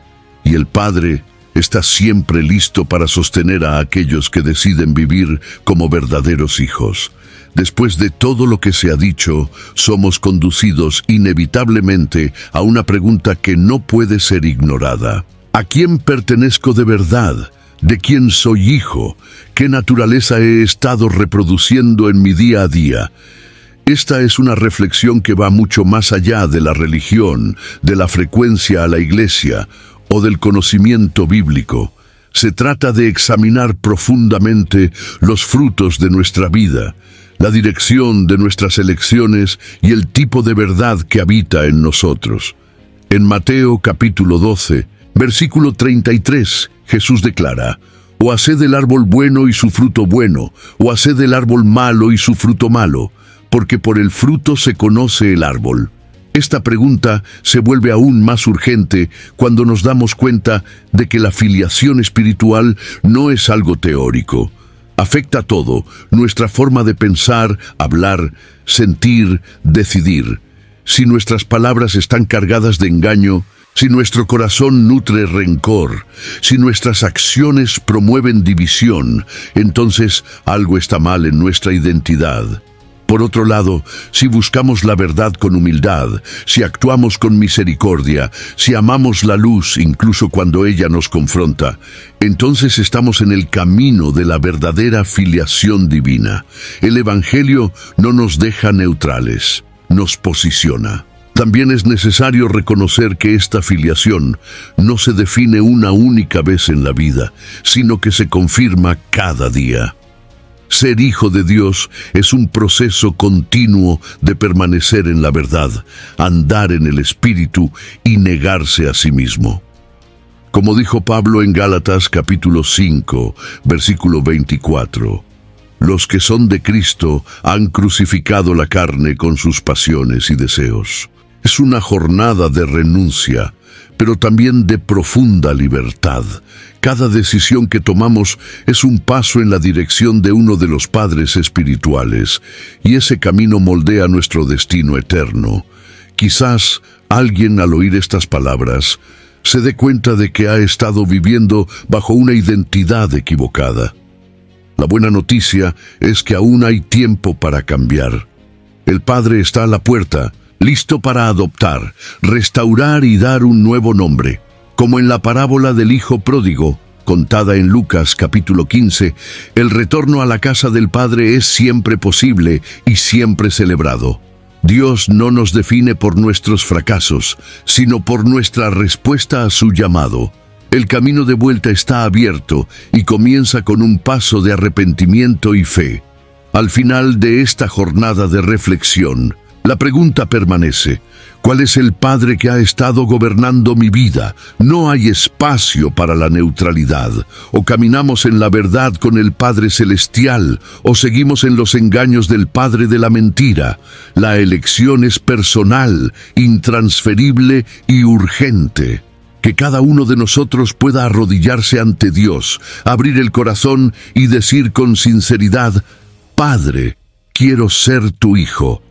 y el Padre está siempre listo para sostener a aquellos que deciden vivir como verdaderos hijos. Después de todo lo que se ha dicho, somos conducidos inevitablemente a una pregunta que no puede ser ignorada. ¿A quién pertenezco de verdad? ¿De quién soy hijo? ¿Qué naturaleza he estado reproduciendo en mi día a día? Esta es una reflexión que va mucho más allá de la religión, de la frecuencia a la iglesia o del conocimiento bíblico. Se trata de examinar profundamente los frutos de nuestra vida, la dirección de nuestras elecciones y el tipo de verdad que habita en nosotros. En Mateo capítulo 12, versículo 33, Jesús declara: «O haced del árbol bueno y su fruto bueno, o haced del árbol malo y su fruto malo, porque por el fruto se conoce el árbol». Esta pregunta se vuelve aún más urgente cuando nos damos cuenta de que la filiación espiritual no es algo teórico. Afecta todo, nuestra forma de pensar, hablar, sentir, decidir. Si nuestras palabras están cargadas de engaño, si nuestro corazón nutre rencor, si nuestras acciones promueven división, entonces algo está mal en nuestra identidad. Por otro lado, si buscamos la verdad con humildad, si actuamos con misericordia, si amamos la luz incluso cuando ella nos confronta, entonces estamos en el camino de la verdadera filiación divina. El Evangelio no nos deja neutrales, nos posiciona. También es necesario reconocer que esta filiación no se define una única vez en la vida, sino que se confirma cada día. Ser hijo de Dios es un proceso continuo de permanecer en la verdad, andar en el Espíritu y negarse a sí mismo. Como dijo Pablo en Gálatas capítulo 5, versículo 24, los que son de Cristo han crucificado la carne con sus pasiones y deseos. Es una jornada de renuncia, pero también de profunda libertad. Cada decisión que tomamos es un paso en la dirección de uno de los padres espirituales, y ese camino moldea nuestro destino eterno. Quizás alguien al oír estas palabras se dé cuenta de que ha estado viviendo bajo una identidad equivocada. La buena noticia es que aún hay tiempo para cambiar. El Padre está a la puerta, listo para adoptar, restaurar y dar un nuevo nombre. Como en la parábola del hijo pródigo, contada en Lucas capítulo 15, el retorno a la casa del Padre es siempre posible y siempre celebrado. Dios no nos define por nuestros fracasos, sino por nuestra respuesta a su llamado. El camino de vuelta está abierto y comienza con un paso de arrepentimiento y fe. Al final de esta jornada de reflexión, la pregunta permanece: ¿cuál es el Padre que ha estado gobernando mi vida? No hay espacio para la neutralidad. O caminamos en la verdad con el Padre Celestial, o seguimos en los engaños del Padre de la mentira. La elección es personal, intransferible y urgente. Que cada uno de nosotros pueda arrodillarse ante Dios, abrir el corazón y decir con sinceridad: Padre, quiero ser tu hijo.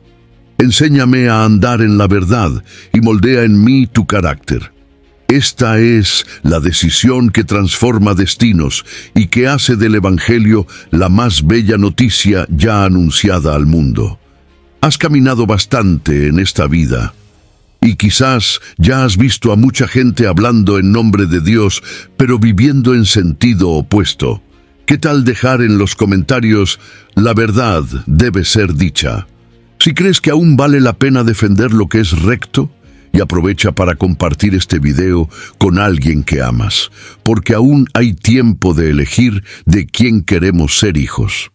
Enséñame a andar en la verdad y moldea en mí tu carácter. Esta es la decisión que transforma destinos y que hace del Evangelio la más bella noticia ya anunciada al mundo. Has caminado bastante en esta vida y quizás ya has visto a mucha gente hablando en nombre de Dios, pero viviendo en sentido opuesto. ¿Qué tal dejar en los comentarios: la verdad debe ser dicha? Si crees que aún vale la pena defender lo que es recto, y aprovecha para compartir este video con alguien que amas, porque aún hay tiempo de elegir de quién queremos ser hijos.